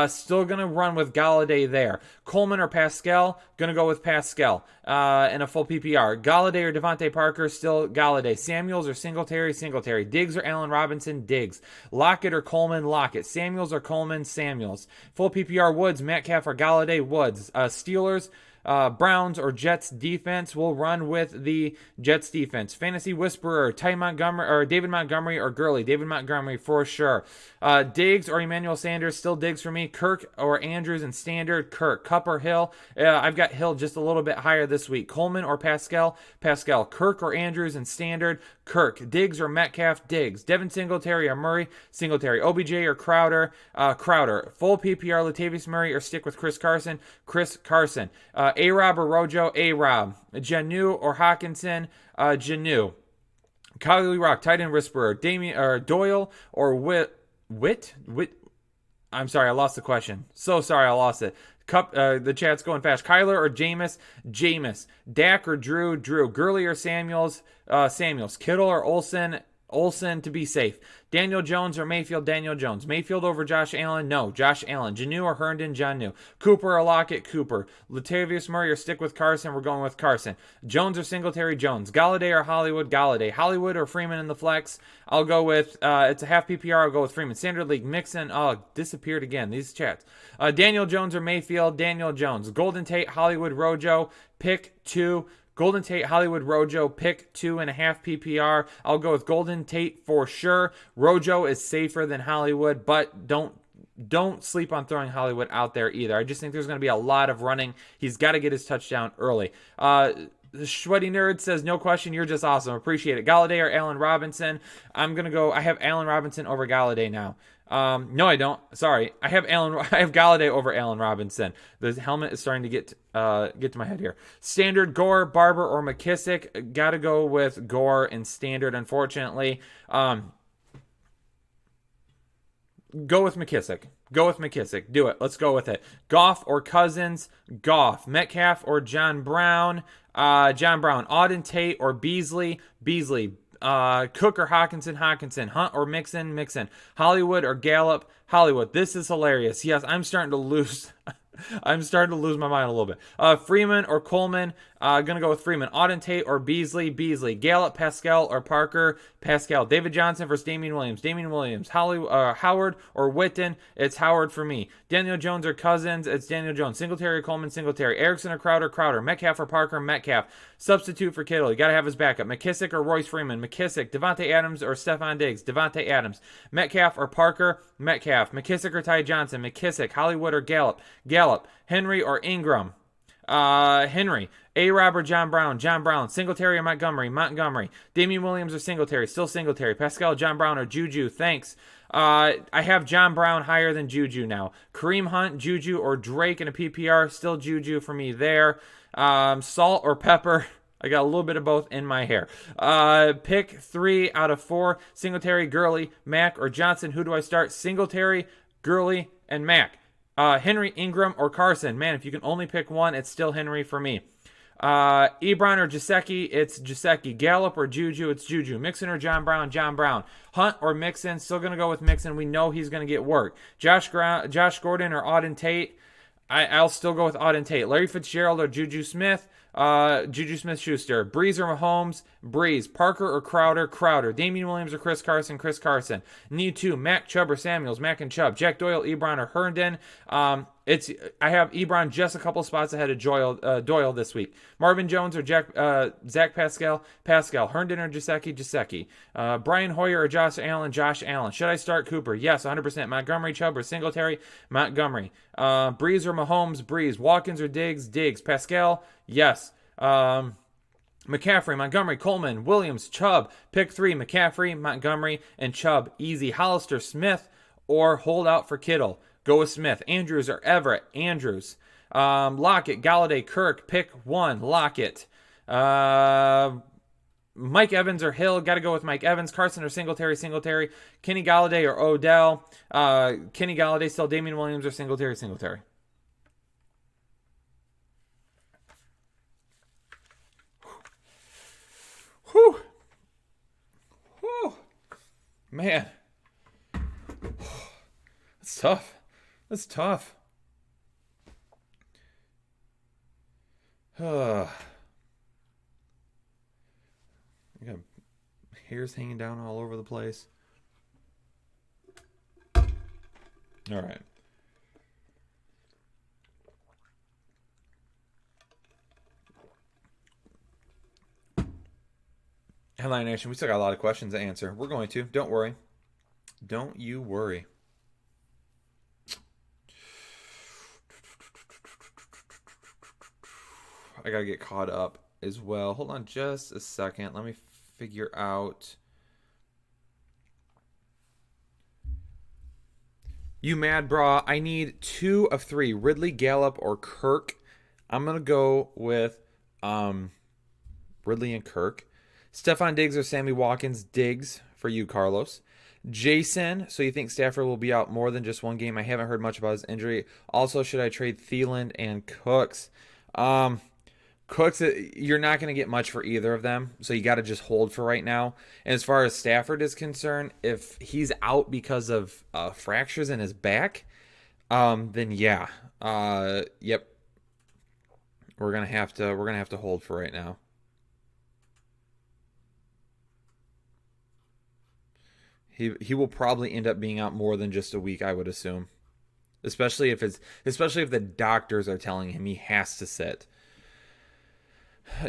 Still going to run with Galladay there. Coleman or Pascal? Going to go with Pascal in a full PPR. Galladay or Devontae Parker? Still Galladay. Samuels or Singletary? Singletary. Diggs or Allen Robinson? Diggs. Lockett or Coleman? Lockett. Samuels or Coleman? Samuels. Full PPR, Woods, Metcalf or Galladay? Woods. Steelers, Browns or Jets defense. We'll run with the Jets defense. Fantasy Whisperer, Ty Montgomery or David Montgomery or Gurley. David Montgomery for sure. Diggs or Emmanuel Sanders, still Diggs for me. Kirk or Andrews in standard. Kirk. Cup or Hill. I've got Hill just a little bit higher this week. Coleman or Pascal. Pascal. Kirk or Andrews in standard. Kirk. Diggs or Metcalf. Diggs. Devin Singletary or Murray. Singletary. OBJ or Crowder. Crowder. Full PPR Latavius Murray or stick with Chris Carson. Chris Carson. A-Rob or Rojo. A-Rob. Janu or Hawkinson. Janu. Kylie Rock, tight end whisperer, Damien or Doyle or Witt. I'm sorry, I lost the question. So sorry, I lost it. The chat's going fast. Kyler or Jameis. Dak or Drew. Gurley or Samuels. Kittle or Olsen to be safe. Daniel Jones or Mayfield. Daniel Jones. Mayfield over Josh Allen. No, Josh Allen. Janu or Herndon. Janu. Cooper or Lockett. Cooper. Latavius Murray or stick with Carson. We're going with Carson. Jones or Singletary. Jones. Galladay or Hollywood. Galladay. Hollywood or Freeman in the flex. I'll go with, it's a half PPR. I'll go with Freeman. Standard League. Mixon. Oh, disappeared again. These chats. Daniel Jones or Mayfield. Daniel Jones. Golden Tate. Hollywood. Rojo. Pick 2. Golden Tate, Hollywood, Rojo, pick 2.5 PPR. I'll go with Golden Tate for sure. Rojo is safer than Hollywood, but don't sleep on throwing Hollywood out there either. I just think there's going to be a lot of running. He's got to get his touchdown early. The Sweaty Nerd says, no question, you're just awesome. Appreciate it. Galladay or Allen Robinson? I have Allen Robinson over Galladay now. No, I don't. Sorry. I have Galladay over Allen Robinson. The helmet is starting to get to my head here. Standard, Gore, Barber, or McKissick. Gotta go with Gore in standard, unfortunately. Go with McKissick. Do it. Let's go with it. Goff or Cousins. Goff. Metcalf or John Brown. Auden Tate or Beasley. Cook or Hawkinson. Hunt or Mixon. Hollywood or Gallup. Hollywood. This is hilarious. Yes, I'm starting to lose my mind a little bit. Freeman or Coleman. Gonna go with Freeman. Auden Tate or Beasley. Gallup, Pascal or Parker. Pascal. David Johnson versus Damian Williams. Howard or Witten. It's Howard for me. Daniel Jones or Cousins. It's Daniel Jones. Singletary or Coleman. Erickson or Crowder. Metcalf or Parker. Metcalf. Substitute for Kittle. You gotta have his backup. McKissick or Royce Freeman. Devontae Adams or Stephon Diggs. Devontae Adams. Metcalf or Parker. Metcalf. McKissick or Ty Johnson. Hollywood or Gallup. Henry or Ingram. Henry. A-Rob or John Brown. Singletary or Montgomery. Damian Williams or Singletary. Still Singletary. Pascal, John Brown or Juju. Thanks. I have John Brown higher than Juju now. Kareem Hunt, Juju, or Drake in a PPR. Still Juju for me there. Salt or pepper. I got a little bit of both in my hair. Pick 3 out of 4. Singletary, Gurley, Mack, or Johnson. Who do I start? Singletary, Gurley, and Mack. Henry, Ingram, or Carson. Man, if you can only pick one, it's still Henry for me. Ebron or Gesicki, it's Gesicki. Gallup or Juju, it's Juju. Mixon or John Brown. Hunt or Mixon, still going to go with Mixon. We know he's going to get work. Josh Gordon or Auden Tate, I'll still go with Auden Tate. Larry Fitzgerald or Juju Smith. Juju Smith-Schuster. Breeze or Mahomes. Breeze. Parker or Crowder. Damian Williams or Chris Carson. Need 2. Mac, Chubb or Samuels. Mac and Chubb. Jack Doyle, Ebron or Herndon. I have Ebron just a couple spots ahead of Doyle this week. Marvin Jones or Zach Pascal. Herndon or Gesicki. Brian Hoyer or Josh Allen. Should I start Cooper? Yes, 100%. Montgomery, Chubb or Singletary. Montgomery. Breeze or Mahomes. Breeze. Watkins or Diggs. Pascal. Yes. McCaffrey, Montgomery, Coleman, Williams, Chubb. Pick 3. McCaffrey, Montgomery, and Chubb. Easy. Hollister, Smith, or hold out for Kittle. Go with Smith. Andrews or Everett. Andrews. Lockett, Galladay, Kirk. Pick 1. Lockett. Mike Evans or Hill. Got to go with Mike Evans. Carson or Singletary. Kenny Galladay or Odell. Kenny Galladay still. Damian Williams or Singletary. Whew. Man. That's tough. I got hairs hanging down all over the place. All right. Headline Nation, we still got a lot of questions to answer. We're going to. Don't worry. Don't you worry. I got to get caught up as well. Hold on just a second. Let me figure out. You mad, brah? I need 2 of 3. Ridley, Gallup, or Kirk. I'm going to go with Ridley and Kirk. Stephon Diggs or Sammy Watkins? Diggs for you, Carlos. Jason, so you think Stafford will be out more than just one game? I haven't heard much about his injury. Also, should I trade Thielen and Cooks? Cooks, you're not going to get much for either of them, so you got to just hold for right now. And as far as Stafford is concerned, if he's out because of fractures in his back, then yeah, yep, we're gonna have to hold for right now. He will probably end up being out more than just a week, I would assume, especially if the doctors are telling him he has to sit.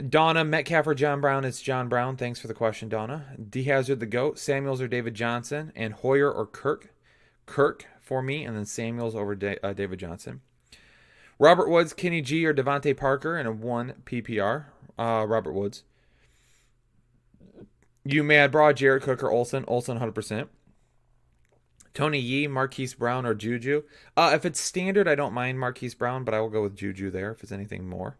Donna, Metcalf or John Brown? It's John Brown. Thanks for the question, Donna. D Hazard, the GOAT. Samuels or David Johnson? And Hoyer or Kirk? Kirk for me, and then Samuels over David Johnson. Robert Woods, Kenny G, or Devontae Parker in a 1 PPR? Robert Woods. You mad, bro? Jared Cook or Olsen? Olsen 100%. Tony Yee, Marquise Brown, or Juju? If it's standard, I don't mind Marquise Brown, but I will go with Juju there if it's anything more.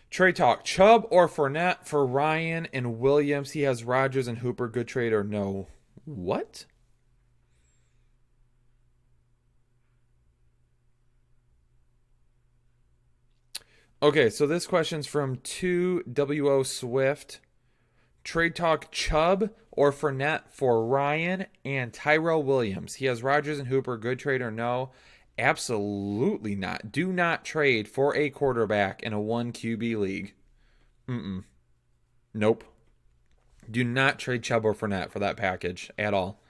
Trade talk. Chubb or Fournette for Ryan and Williams? He has Rodgers and Hooper. Good trade or no? What? Okay, so this question's from 2WO Swift. Trade talk. Chubb or Fournette for Ryan and Tyrell Williams? He has Rodgers and Hooper. Good trade or no? Absolutely not. Do not trade for a quarterback in a 1 QB league. Nope. Do not trade Chubb or Fournette for that package at all.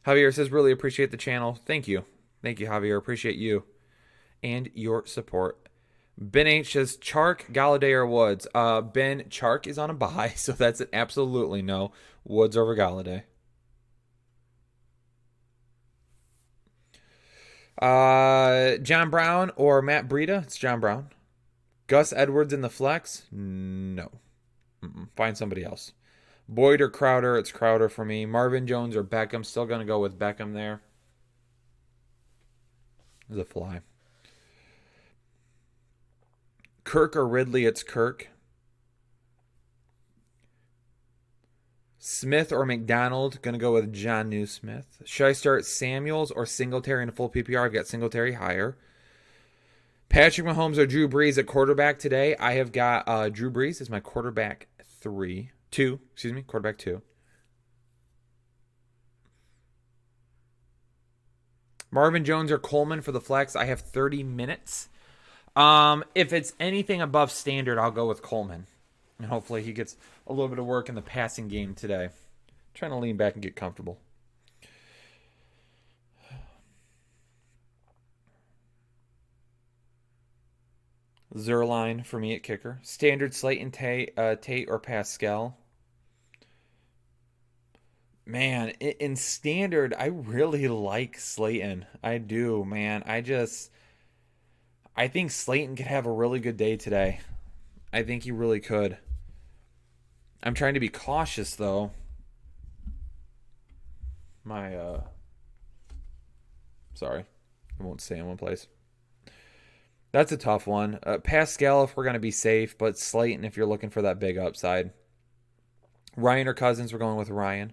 Javier says, really appreciate the channel. Thank you. Thank you, Javier. Appreciate you and your support. Ben H says, Chark, Galladay, or Woods? Ben, Chark is on a bye, so that's an absolutely no. Woods over Galladay. John Brown or Matt Breida? It's John Brown. Gus Edwards in the flex? No. Find somebody else. Boyd or Crowder? It's Crowder for me. Marvin Jones or Beckham? Still going to go with Beckham there. There's a fly. Kirk or Ridley? It's Kirk. Smith or McDonald? Going to go with John Smith. Should I start Samuels or Singletary in a full PPR? I've got Singletary higher. Patrick Mahomes or Drew Brees at quarterback today? I have got Drew Brees as my quarterback quarterback 2. Marvin Jones or Coleman for the flex? I have 30 minutes. If it's anything above standard, I'll go with Coleman. And hopefully he gets a little bit of work in the passing game today. Trying to lean back and get comfortable. Zerline for me at kicker. Standard Slayton, Tate or Pascal. Man, in standard, I really like Slayton. I do, man. I think Slayton could have a really good day today. I think he really could. I'm trying to be cautious, though. Sorry. I won't stay in one place. That's a tough one. Pascal if we're going to be safe, but Slayton if you're looking for that big upside. Ryan or Cousins, we're going with Ryan.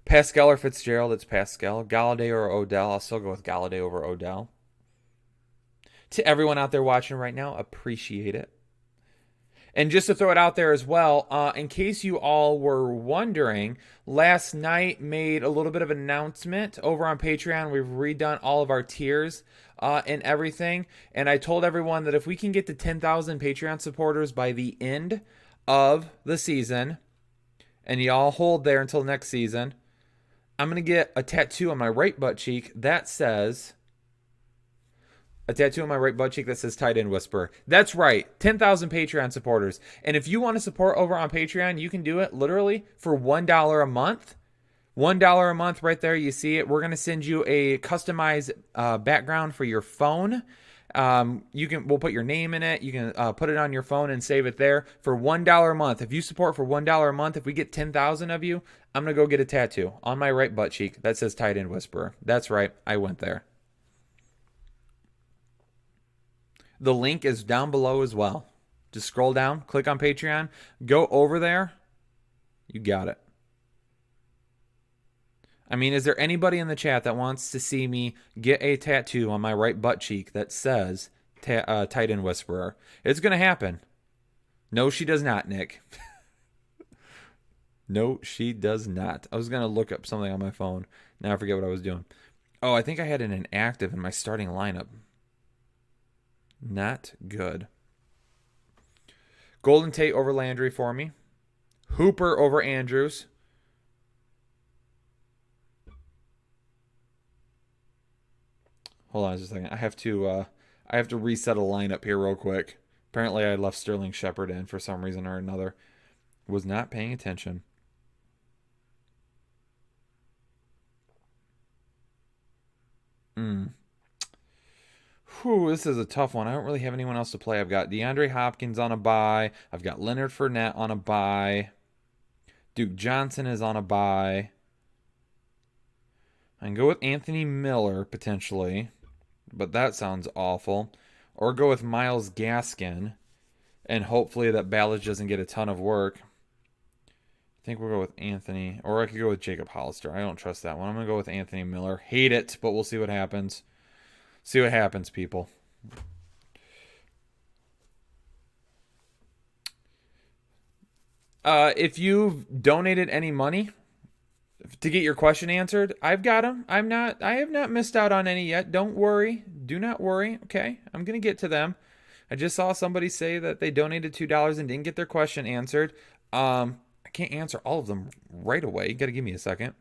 Pascal or Fitzgerald, it's Pascal. Galladay or Odell, I'll still go with Galladay over Odell. To everyone out there watching right now, appreciate it. And just to throw it out there as well, in case you all were wondering, last night made a little bit of an announcement over on Patreon. We've redone all of our tiers and everything. And I told everyone that if we can get to 10,000 Patreon supporters by the end of the season, and y'all hold there until next season, I'm going to get a tattoo on my right butt cheek that says, A tattoo on my right butt cheek that says tight end whisperer. That's right. 10,000 Patreon supporters. And if you want to support over on Patreon, you can do it literally for $1 a month. $1 a month right there. You see it. We're going to send you a customized background for your phone. We'll put your name in it. You can put it on your phone and save it there for $1 a month. If you support for $1 a month, if we get 10,000 of you, I'm going to go get a tattoo on my right butt cheek that says tight end whisperer. That's right. I went there. The link is down below as well. Just scroll down, click on Patreon, go over there. You got it. I mean, is there anybody in the chat that wants to see me get a tattoo on my right butt cheek that says tight end whisperer? It's going to happen. No, she does not, Nick. No, she does not. I was going to look up something on my phone. Now I forget what I was doing. Oh, I think I had an inactive in my starting lineup. Not good. Golden Tate over Landry for me. Hooper over Andrews. Hold on just a second. I have to reset a lineup here real quick. Apparently I left Sterling Shepard in for some reason or another. Was not paying attention. Whew, this is a tough one. I don't really have anyone else to play. I've got DeAndre Hopkins on a bye. I've got Leonard Fournette on a bye. Duke Johnson is on a bye. I can go with Anthony Miller, potentially. But that sounds awful. Or go with Myles Gaskin. And hopefully that Ballage doesn't get a ton of work. I think we'll go with Anthony. Or I could go with Jacob Hollister. I don't trust that one. I'm going to go with Anthony Miller. Hate it, but we'll see what happens. See what happens, people. If you've donated any money to get your question answered, I've got them. I have not missed out on any yet. Don't worry. Do not worry. Okay. I'm going to get to them. I just saw somebody say that they donated $2 and didn't get their question answered. I can't answer all of them right away. You got to give me a second.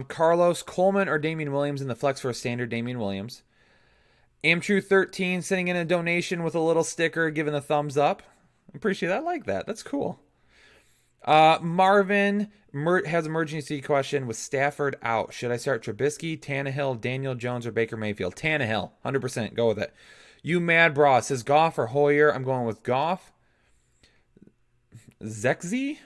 Carlos Coleman or Damian Williams in the flex for a standard Damian Williams. Amtrue13 sending in a donation with a little sticker giving a thumbs up. I appreciate that. I like that. That's cool. Marvin has emergency question with Stafford out. Should I start Trubisky, Tannehill, Daniel Jones, or Baker Mayfield? Tannehill, 100%. Go with it. You Mad Bra says Goff or Hoyer. I'm going with Goff. Zexy?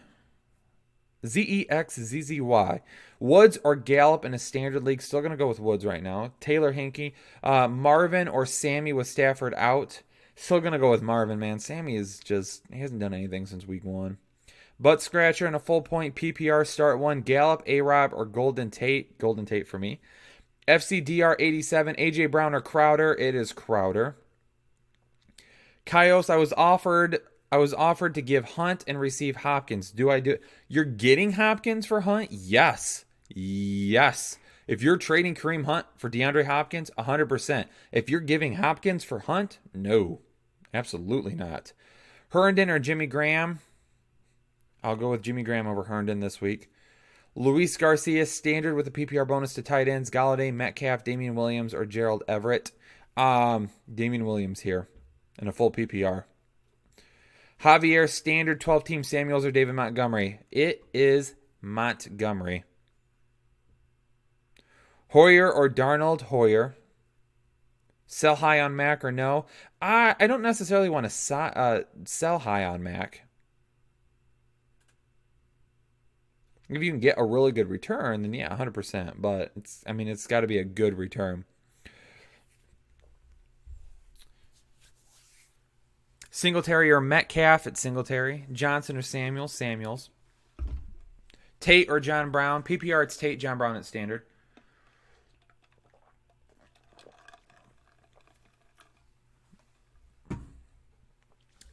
Zexzzy. Woods or Gallup in a standard league. Still going to go with Woods right now. Taylor Hinkie. Marvin or Sammy with Stafford out. Still going to go with Marvin, man. Sammy is just, he hasn't done anything since week 1. Butt scratcher and a full point PPR start 1. Gallup, A-Rob, or Golden Tate. Golden Tate for me. FCDR 87. AJ Brown or Crowder. It is Crowder. Kaios, I was offered to give Hunt and receive Hopkins. Do I do it? You're getting Hopkins for Hunt? Yes. Yes. If you're trading Kareem Hunt for DeAndre Hopkins, 100%. If you're giving Hopkins for Hunt, no. Absolutely not. Herndon or Jimmy Graham? I'll go with Jimmy Graham over Herndon this week. Luis Garcia, standard with a PPR bonus to tight ends. Galladay, Metcalf, Damian Williams, or Gerald Everett. Damian Williams here in a full PPR. Javier, standard 12-team Samuels or David Montgomery. It is Montgomery. Hoyer or Darnold? Hoyer. Sell high on Mac or no? I don't necessarily want to sell high on Mac. If you can get a really good return, then yeah, 100%. But it's got to be a good return. Singletary or Metcalf at Singletary. Johnson or Samuels? Samuels. Tate or John Brown? PPR, it's Tate. John Brown at standard.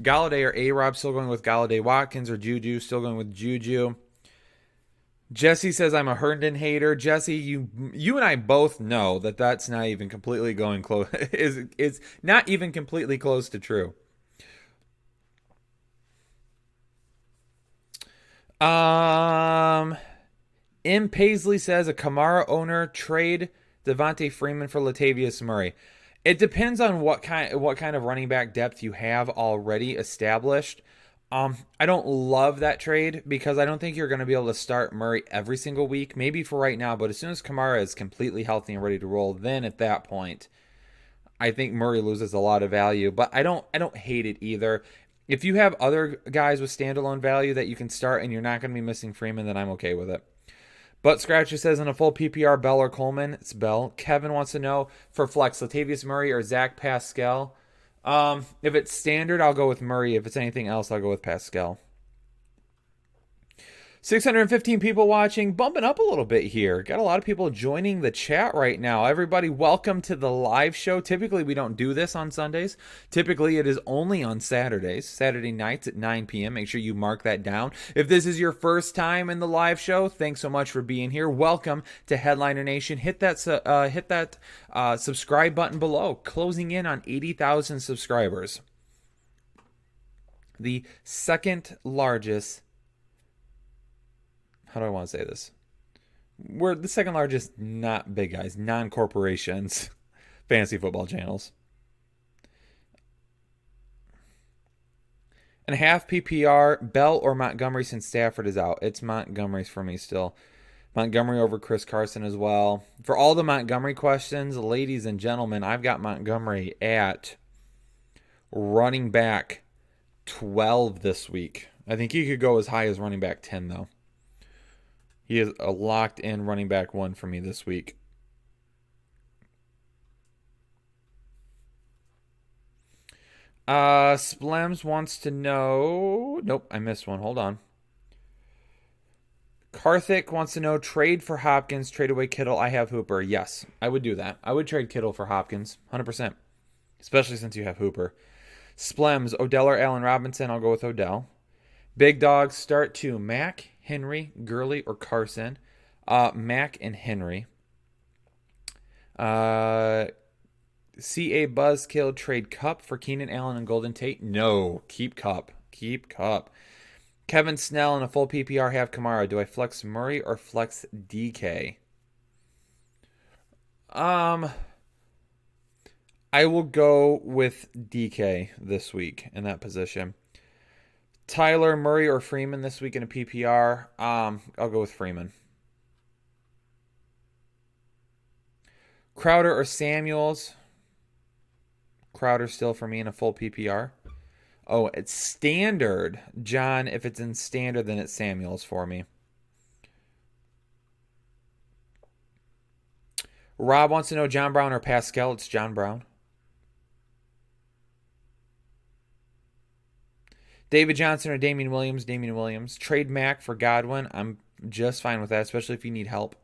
Galladay or A-Rob? Still going with Galladay. Watkins or Juju? Still going with Juju. Jesse says I'm a Herndon hater. Jesse, you and I both know that that's not even completely going close. is not even completely close to true. Um, M. Paisley says a Kamara owner trade Devontae Freeman for Latavius Murray. It depends on what kind of running back depth you have already established. I don't love that trade because I don't think you're going to be able to start Murray every single week. Maybe for right now, but as soon as Kamara is completely healthy and ready to roll, then at that point, I think Murray loses a lot of value. But I don't hate it either. If you have other guys with standalone value that you can start and you're not going to be missing Freeman, then I'm okay with it. But Scratcher says in a full PPR, Bell or Coleman. It's Bell. Kevin wants to know for flex, Latavius Murray or Zach Pascal. If it's standard, I'll go with Murray. If it's anything else, I'll go with Pascal. 615 people watching, bumping up a little bit here. Got a lot of people joining the chat right now. Everybody, welcome to the live show. Typically, we don't do this on Sundays. Typically, it is only on Saturdays, Saturday nights at 9 p.m. Make sure you mark that down. If this is your first time in the live show, thanks so much for being here. Welcome to Headliner Nation. Hit that subscribe button below. Closing in on 80,000 subscribers. The second largest, how do I want to say this? We're the second largest, not big guys, non-corporations, fantasy football channels. And half PPR, Bell or Montgomery since Stafford is out. It's Montgomery's for me still. Montgomery over Chris Carson as well. For all the Montgomery questions, ladies and gentlemen, I've got Montgomery at running back 12 this week. I think he could go as high as running back 10, though. He is a locked-in running back 1 for me this week. Splems wants to know... Nope, I missed one. Hold on. Karthik wants to know, trade for Hopkins, trade away Kittle. I have Hooper. Yes, I would do that. I would trade Kittle for Hopkins, 100%. Especially since you have Hooper. Splems, Odell or Allen Robinson. I'll go with Odell. Big dogs, start 2. Mac, Henry, Gurley, or Carson. Mac and Henry. CA Buzzkill, trade Cup for Keenan Allen and Golden Tate. No, keep Cup. Keep Cup. Kevin Snell in a full PPR, have Kamara. Do I flex Murray or flex DK? I will go with DK this week in that position. Tyler, Murray, or Freeman this week in a PPR. I'll go with Freeman. Crowder or Samuels. Crowder still for me in a full PPR. Oh, it's standard. John, if it's in standard, then it's Samuels for me. Rob wants to know John Brown or Pascal. It's John Brown. David Johnson or Damian Williams. Damian Williams. Trade Mac for Godwin. I'm just fine with that, especially if you need help.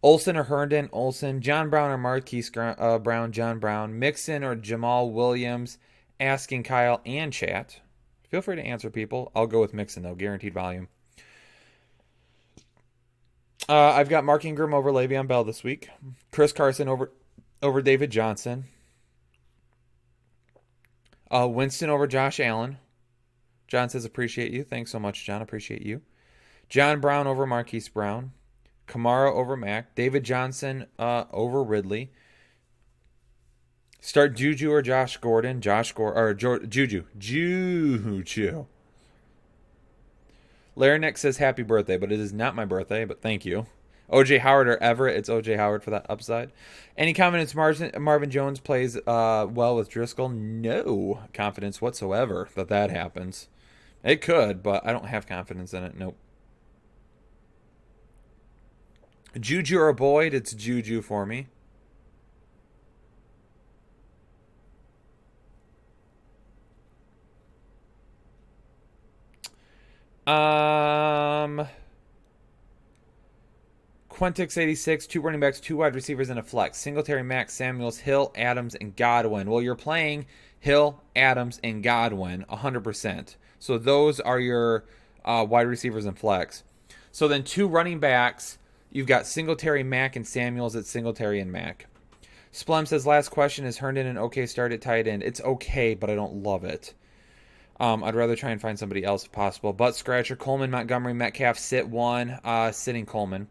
Olsen or Herndon. Olsen. John Brown or Marquise Brown. John Brown. Mixon or Jamal Williams. Asking Kyle and chat. Feel free to answer, people. I'll go with Mixon, though. Guaranteed volume. I've got Mark Ingram over Le'Veon Bell this week. Chris Carson over David Johnson. Winston over Josh Allen. John says, appreciate you. Thanks so much, John. Appreciate you. John Brown over Marquise Brown. Kamara over Mac. David Johnson over Ridley. Start Juju or Josh Gordon. Juju. Juju. Larinack says happy birthday, but it is not my birthday, but thank you. OJ Howard or Everett. It's OJ Howard for that upside. Any confidence Marvin Jones plays well with Driscoll? No confidence whatsoever that happens. It could, but I don't have confidence in it. Nope. Juju or Boyd? It's Juju for me. Quintix86, 2 running backs, 2 wide receivers, and a flex. Singletary, Max, Samuels, Hill, Adams, and Godwin. Well, you're playing Hill, Adams, and Godwin 100%. So those are your wide receivers and flex. So then 2 running backs, you've got Singletary, Mack, and Samuels at Singletary and Mack. Splum says, last question, is Herndon an okay start at tight end? It's okay, but I don't love it. I'd rather try and find somebody else if possible. Butt scratcher, Coleman, Montgomery, Metcalf, sit 1. Sitting Coleman.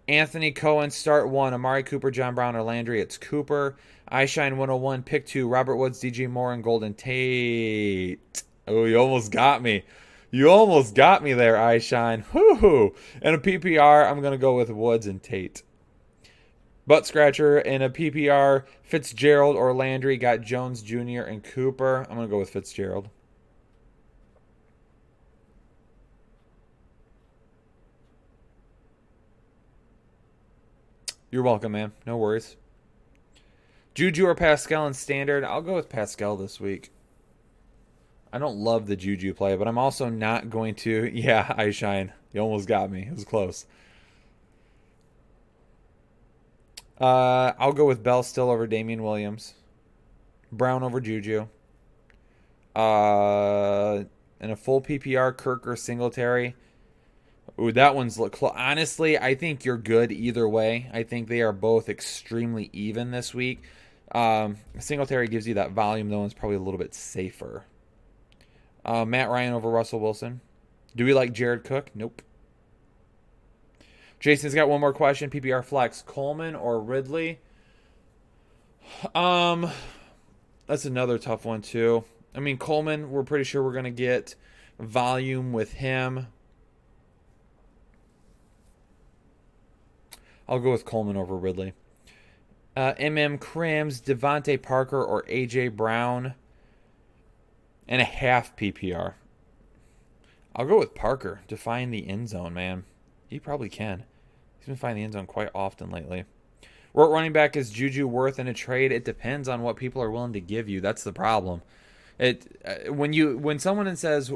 Anthony Cohen, start 1. Amari Cooper, John Brown, or Landry. It's Cooper. iShine 101, pick 2. Robert Woods, DJ Moore, and Golden Tate. Oh, you almost got me. You almost got me there, iShine. Whoo! And a PPR, I'm going to go with Woods and Tate. Butt scratcher in a PPR, Fitzgerald or Landry. Got Jones Jr. and Cooper. I'm going to go with Fitzgerald. You're welcome, man. No worries. Juju or Pascal in standard? I'll go with Pascal this week. I don't love the Juju play, but I'm also not going to... Yeah, I shine. You almost got me. It was close. I'll go with Bell still over Damian Williams. Brown over Juju. In a full PPR, Kirk or Singletary. Ooh, that one's honestly, I think you're good either way. I think they are both extremely even this week. Singletary gives you that volume, though, and it's probably a little bit safer. Matt Ryan over Russell Wilson. Do we like Jared Cook? Nope. Jason's got one more question. PPR flex, Coleman or Ridley? That's another tough one, too. I mean, Coleman, we're pretty sure we're going to get volume with him. I'll go with Coleman over Ridley. Crims, Devontae Parker, or A.J. Brown. And a half PPR. I'll go with Parker to find the end zone, man. He probably can. He's been finding the end zone quite often lately. What running back is Juju worth in a trade? It depends on what people are willing to give you. That's the problem. When someone says,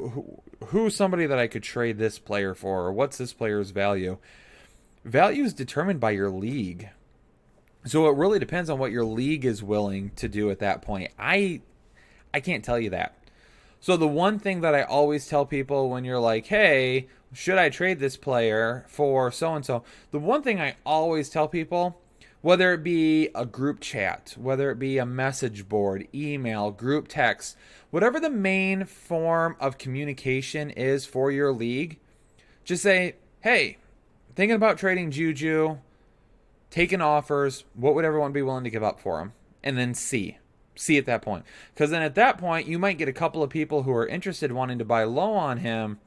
who's somebody that I could trade this player for, or what's this player's value? Value is determined by your league. So it really depends on what your league is willing to do at that point. I can't tell you that. So the one thing that I always tell people when you're like, hey, should I trade this player for so-and-so? The one thing I always tell people, whether it be a group chat, whether it be a message board, email, group text, whatever the main form of communication is for your league, just say, hey, thinking about trading Juju, taking offers, what would everyone be willing to give up for him? And then see at that point. Because then at that point, you might get a couple of people who are interested wanting to buy low on him,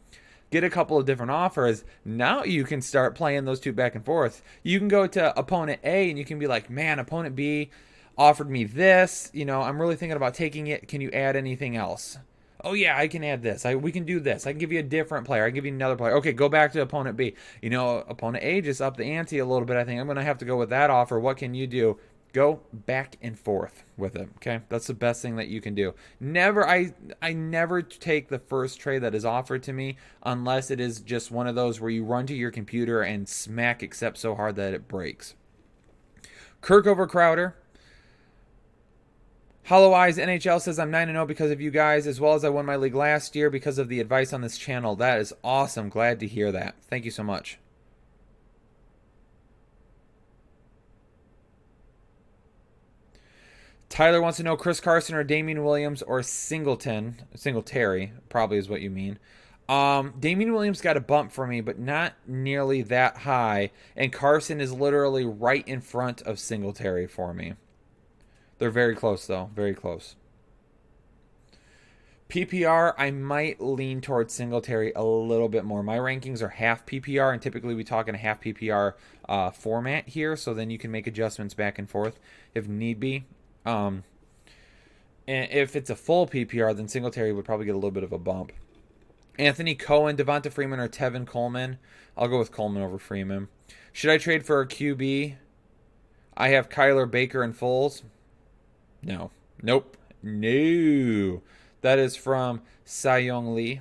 get a couple of different offers. Now you can start playing those two back and forth. You can go to opponent A and you can be like, man, opponent B offered me this. I'm really thinking about taking it. Can you add anything else? Oh, yeah, I can add this. We can do this. I can give you a different player. I can give you another player. Okay, go back to opponent B. Opponent A just upped the ante a little bit. I think I'm going to have to go with that offer. What can you do? Go back and forth with it, okay? That's the best thing that you can do. I never take the first trade that is offered to me unless it is just one of those where you run to your computer and smack accept so hard that it breaks. Kirk over Crowder. Hollow Eyes NHL says, I'm 9-0 because of you guys, as well as I won my league last year because of the advice on this channel. That is awesome. Glad to hear that. Thank you so much. Tyler wants to know Chris Carson or Damian Williams or Singletary, probably is what you mean. Damian Williams got a bump for me, but not nearly that high. And Carson is literally right in front of Singletary for me. They're very close, though. Very close. PPR, I might lean towards Singletary a little bit more. My rankings are half PPR, and typically we talk in a half PPR format here, so then you can make adjustments back and forth if need be. And if it's a full PPR, then Singletary would probably get a little bit of a bump. Anthony Cohen, Devonta Freeman, or Tevin Coleman? I'll go with Coleman over Freeman. Should I trade for a QB? I have Kyler, Baker, and Foles. No. Nope. No. That is from Cy-Young Lee.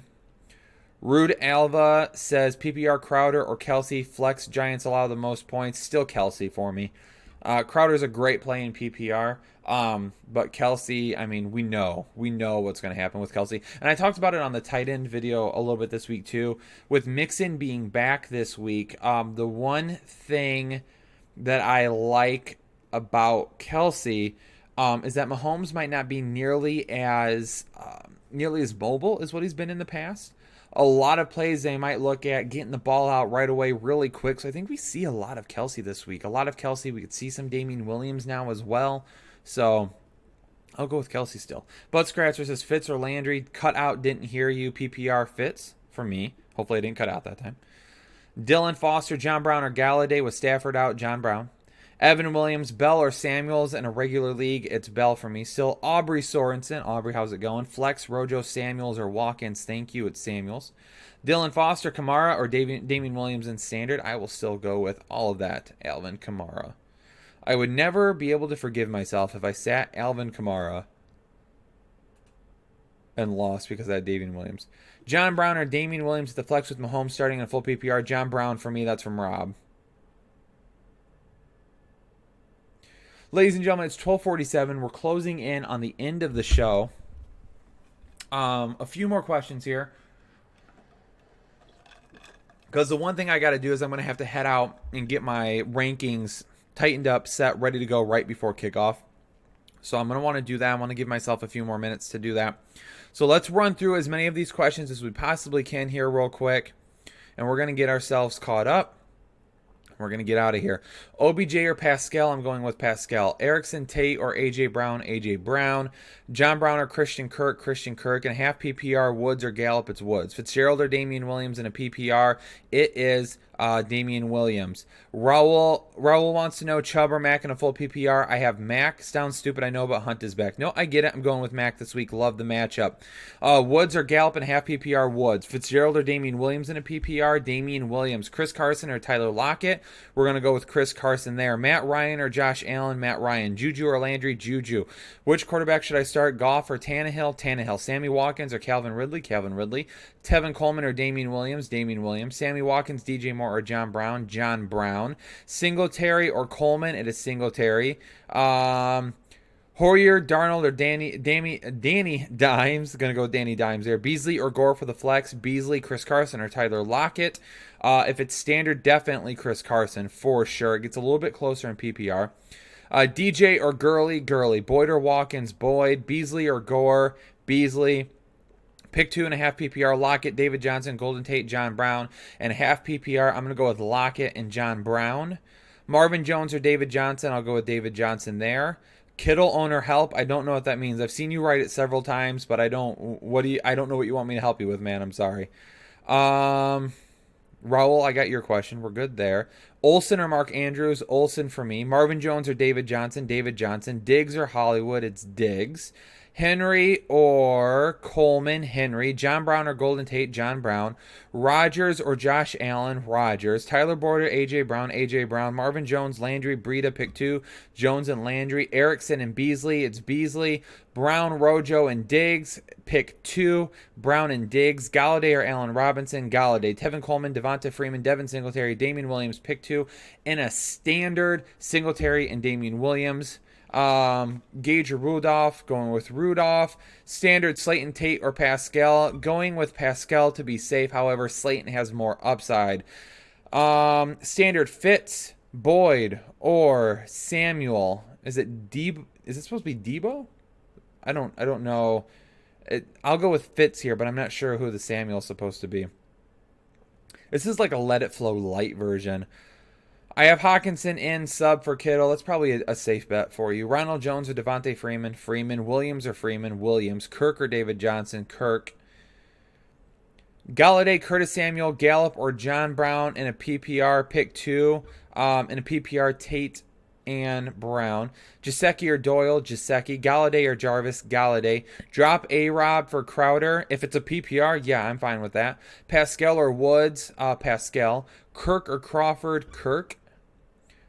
Rude Alva says PPR Crowder or Kelsey. Flex Giants allow the most points. Still Kelsey for me. Crowder's a great play in PPR. But Kelsey, I mean, we know what's going to happen with Kelsey. And I talked about it on the tight end video a little bit this week too. With Mixon being back this week, the one thing that I like about Kelsey is that Mahomes might not be nearly as nearly as mobile as what he's been in the past. A lot of plays they might look at getting the ball out right away really quick. So I think we see a lot of Kelsey this week. A lot of Kelsey. We could see some Damian Williams now as well. So I'll go with Kelsey still. Butt Scratcher says Fitz or Landry. Cut out, didn't hear you. PPR Fitz for me. Hopefully I didn't cut out that time. Dylan Foster, John Brown or Galladay with Stafford out. John Brown. Evan Williams, Bell or Samuels in a regular league. It's Bell for me. Still Aubrey Sorensen. Aubrey, how's it going? Flex, Rojo, Samuels, or walk-ins. Thank you. It's Samuels. Dylan Foster, Kamara, or Damian Williams in standard. I will still go with all of that. Alvin Kamara. I would never be able to forgive myself if I sat Alvin Kamara and lost because I had Damian Williams. John Brown or Damian Williams at the flex with Mahomes starting in full PPR. John Brown for me. That's from Rob. Ladies and gentlemen, it's 12:47. We're closing in on the end of the show. A few more questions here. Because the one thing I got to do is I'm going to have to head out and get my rankings tightened up, set, ready to go right before kickoff. So I'm going to want to do that. I want to give myself a few more minutes to do that. So let's run through as many of these questions as we possibly can here real quick. And we're going to get ourselves caught up. We're going to get out of here. OBJ or Pascal? I'm going with Pascal. Erickson, Tate, or A.J. Brown? A.J. Brown. John Brown or Christian Kirk? Christian Kirk. In a half PPR, Woods or Gallup? It's Woods. Fitzgerald or Damian Williams in a PPR? It is Damian Williams. Raul wants to know Chubb or Mac in a full PPR. I have Mac. Sounds stupid, I know, but Hunt is back. No, I get it. I'm going with Mac this week. Love the matchup. Woods or Gallup in a half PPR? Woods. Fitzgerald or Damian Williams in a PPR? Damian Williams. Chris Carson or Tyler Lockett? We're going to go with Chris Carson there. Matt Ryan or Josh Allen? Matt Ryan. Juju or Landry? Juju. Which quarterback should I start? Goff or Tannehill? Tannehill. Sammy Watkins or Calvin Ridley? Calvin Ridley. Tevin Coleman or Damian Williams? Damian Williams. Sammy Watkins, DJ Moore, or John Brown? John Brown. Singletary or Coleman? It is Singletary. Hoyer, Darnold, or Danny Dimes. Going to go with Danny Dimes there. Beasley or Gore for the flex? Beasley, Chris Carson, or Tyler Lockett. If it's standard, definitely Chris Carson for sure. It gets a little bit closer in PPR. DJ or Gurley? Gurley. Boyd or Watkins? Boyd. Beasley or Gore? Beasley. Pick 2.5 PPR, Lockett, David Johnson, Golden Tate, John Brown. And a half PPR, I'm going to go with Lockett and John Brown. Marvin Jones or David Johnson, I'll go with David Johnson there. Kittle owner help, I don't know what that means. I've seen you write it several times, but I don't know what you want me to help you with, man. I'm sorry. Raul, I got your question. We're good there. Olsen or Mark Andrews? Olsen for me. Marvin Jones or David Johnson? David Johnson. Diggs or Hollywood? It's Diggs. Henry or Coleman? Henry. John Brown or Golden Tate? John Brown. Rodgers or Josh Allen? Rodgers. Tyler Boyd or A.J. Brown? A.J. Brown. Marvin Jones, Landry, Breida, pick 2. Jones and Landry. Erickson and Beasley? It's Beasley. Brown, Rojo, and Diggs, pick 2. Brown and Diggs. Galladay or Allen Robinson? Galladay. Tevin Coleman, Devonta Freeman, Devin Singletary, Damian Williams, pick 2. In a standard, Singletary and Damian Williams. Gage or Rudolph? Going with Rudolph. Standard, Slayton, Tate, or Pascal? Going with Pascal to be safe. However, Slayton has more upside. Standard, Fitz, Boyd, or Samuel? Is it supposed to be Debo? I don't know. I'll go with Fitz here, but I'm not sure who the Samuel's supposed to be. This is like a Let It Flow light version. I have Hawkinson in sub for Kittle. That's probably a safe bet for you. Ronald Jones or Devontae Freeman? Freeman. Williams or Freeman? Williams. Kirk or David Johnson? Kirk. Galladay, Curtis Samuel, Gallup, or John Brown in a PPR, pick 2. In a PPR, Tate and Brown. Gesicki or Doyle? Gesicki. Galladay or Jarvis? Galladay. Drop A-Rob for Crowder. If it's a PPR, yeah, I'm fine with that. Pascal or Woods? Pascal. Kirk or Crawford? Kirk.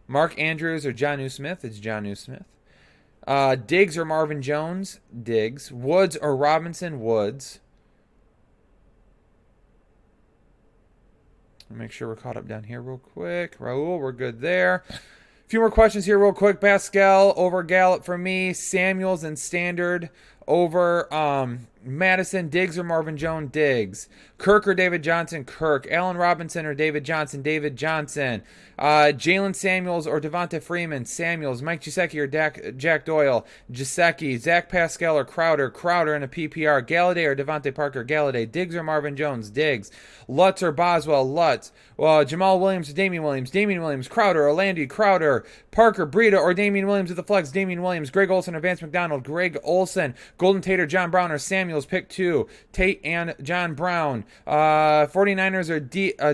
Mark Andrews or Jonnu Smith? It's Jonnu Smith. Diggs or Marvin Jones? Diggs. Woods or Robinson? Woods. Make sure we're caught up down here real quick. Raul, we're good there. A few more questions here real quick. Pascal over Gallup for me. Samuels and standard over Madison. Diggs or Marvin Jones? Diggs. Kirk or David Johnson? Kirk. Allen Robinson or David Johnson? David Johnson. Jalen Samuels or Devonta Freeman? Samuels. Mike Gesicki or Jack Doyle? Gesicki. Zach Pascal or Crowder? Crowder in a PPR. Galladay or Devontae Parker? Galladay. Diggs or Marvin Jones? Diggs. Lutz or Boswell? Lutz. Jamal Williams or Damian Williams? Damian Williams. Crowder or Landy? Crowder. Parker, Breida or Damian Williams at the flex? Damian Williams. Greg Olsen or Vance McDonald? Greg Olsen. Golden Tate or John Brown or Samuels? Pick 2. Tate and John Brown. 49ers or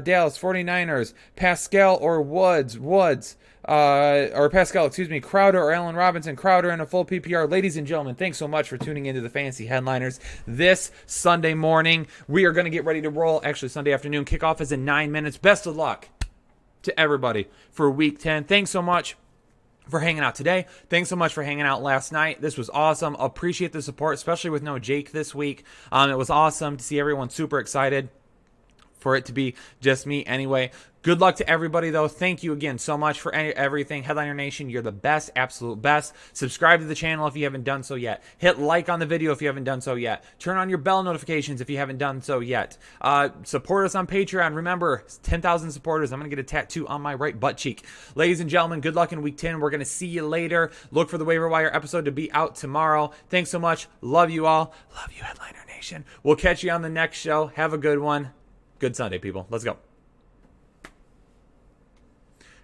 Dallas? 49ers. Pascal or Woods? Woods. Or Pascal, excuse me, Crowder or Allen Robinson? Crowder in a full PPR. Ladies and gentlemen, thanks so much for tuning into the Fantasy Headliners this Sunday morning. We are going to get ready to roll. Actually, Sunday afternoon. Kickoff is in 9 minutes. Best of luck to everybody for Week 10. Thanks so much for hanging out today. Thanks so much for hanging out last night. This was awesome. Appreciate the support, especially with no Jake this week. It was awesome to see everyone super excited for it to be just me anyway. Good luck to everybody, though. Thank you again so much for everything. Headliner Nation, you're the best, absolute best. Subscribe to the channel if you haven't done so yet. Hit like on the video if you haven't done so yet. Turn on your bell notifications if you haven't done so yet. Support us on Patreon. Remember, 10,000 supporters. I'm going to get a tattoo on my right butt cheek. Ladies and gentlemen, good luck in Week 10. We're going to see you later. Look for the Waiver Wire episode to be out tomorrow. Thanks so much. Love you all. Love you, Headliner Nation. We'll catch you on the next show. Have a good one. Good Sunday, people. Let's go.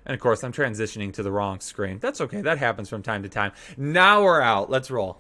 And, of course, I'm transitioning to the wrong screen. That's okay. That happens from time to time. Now we're out. Let's roll.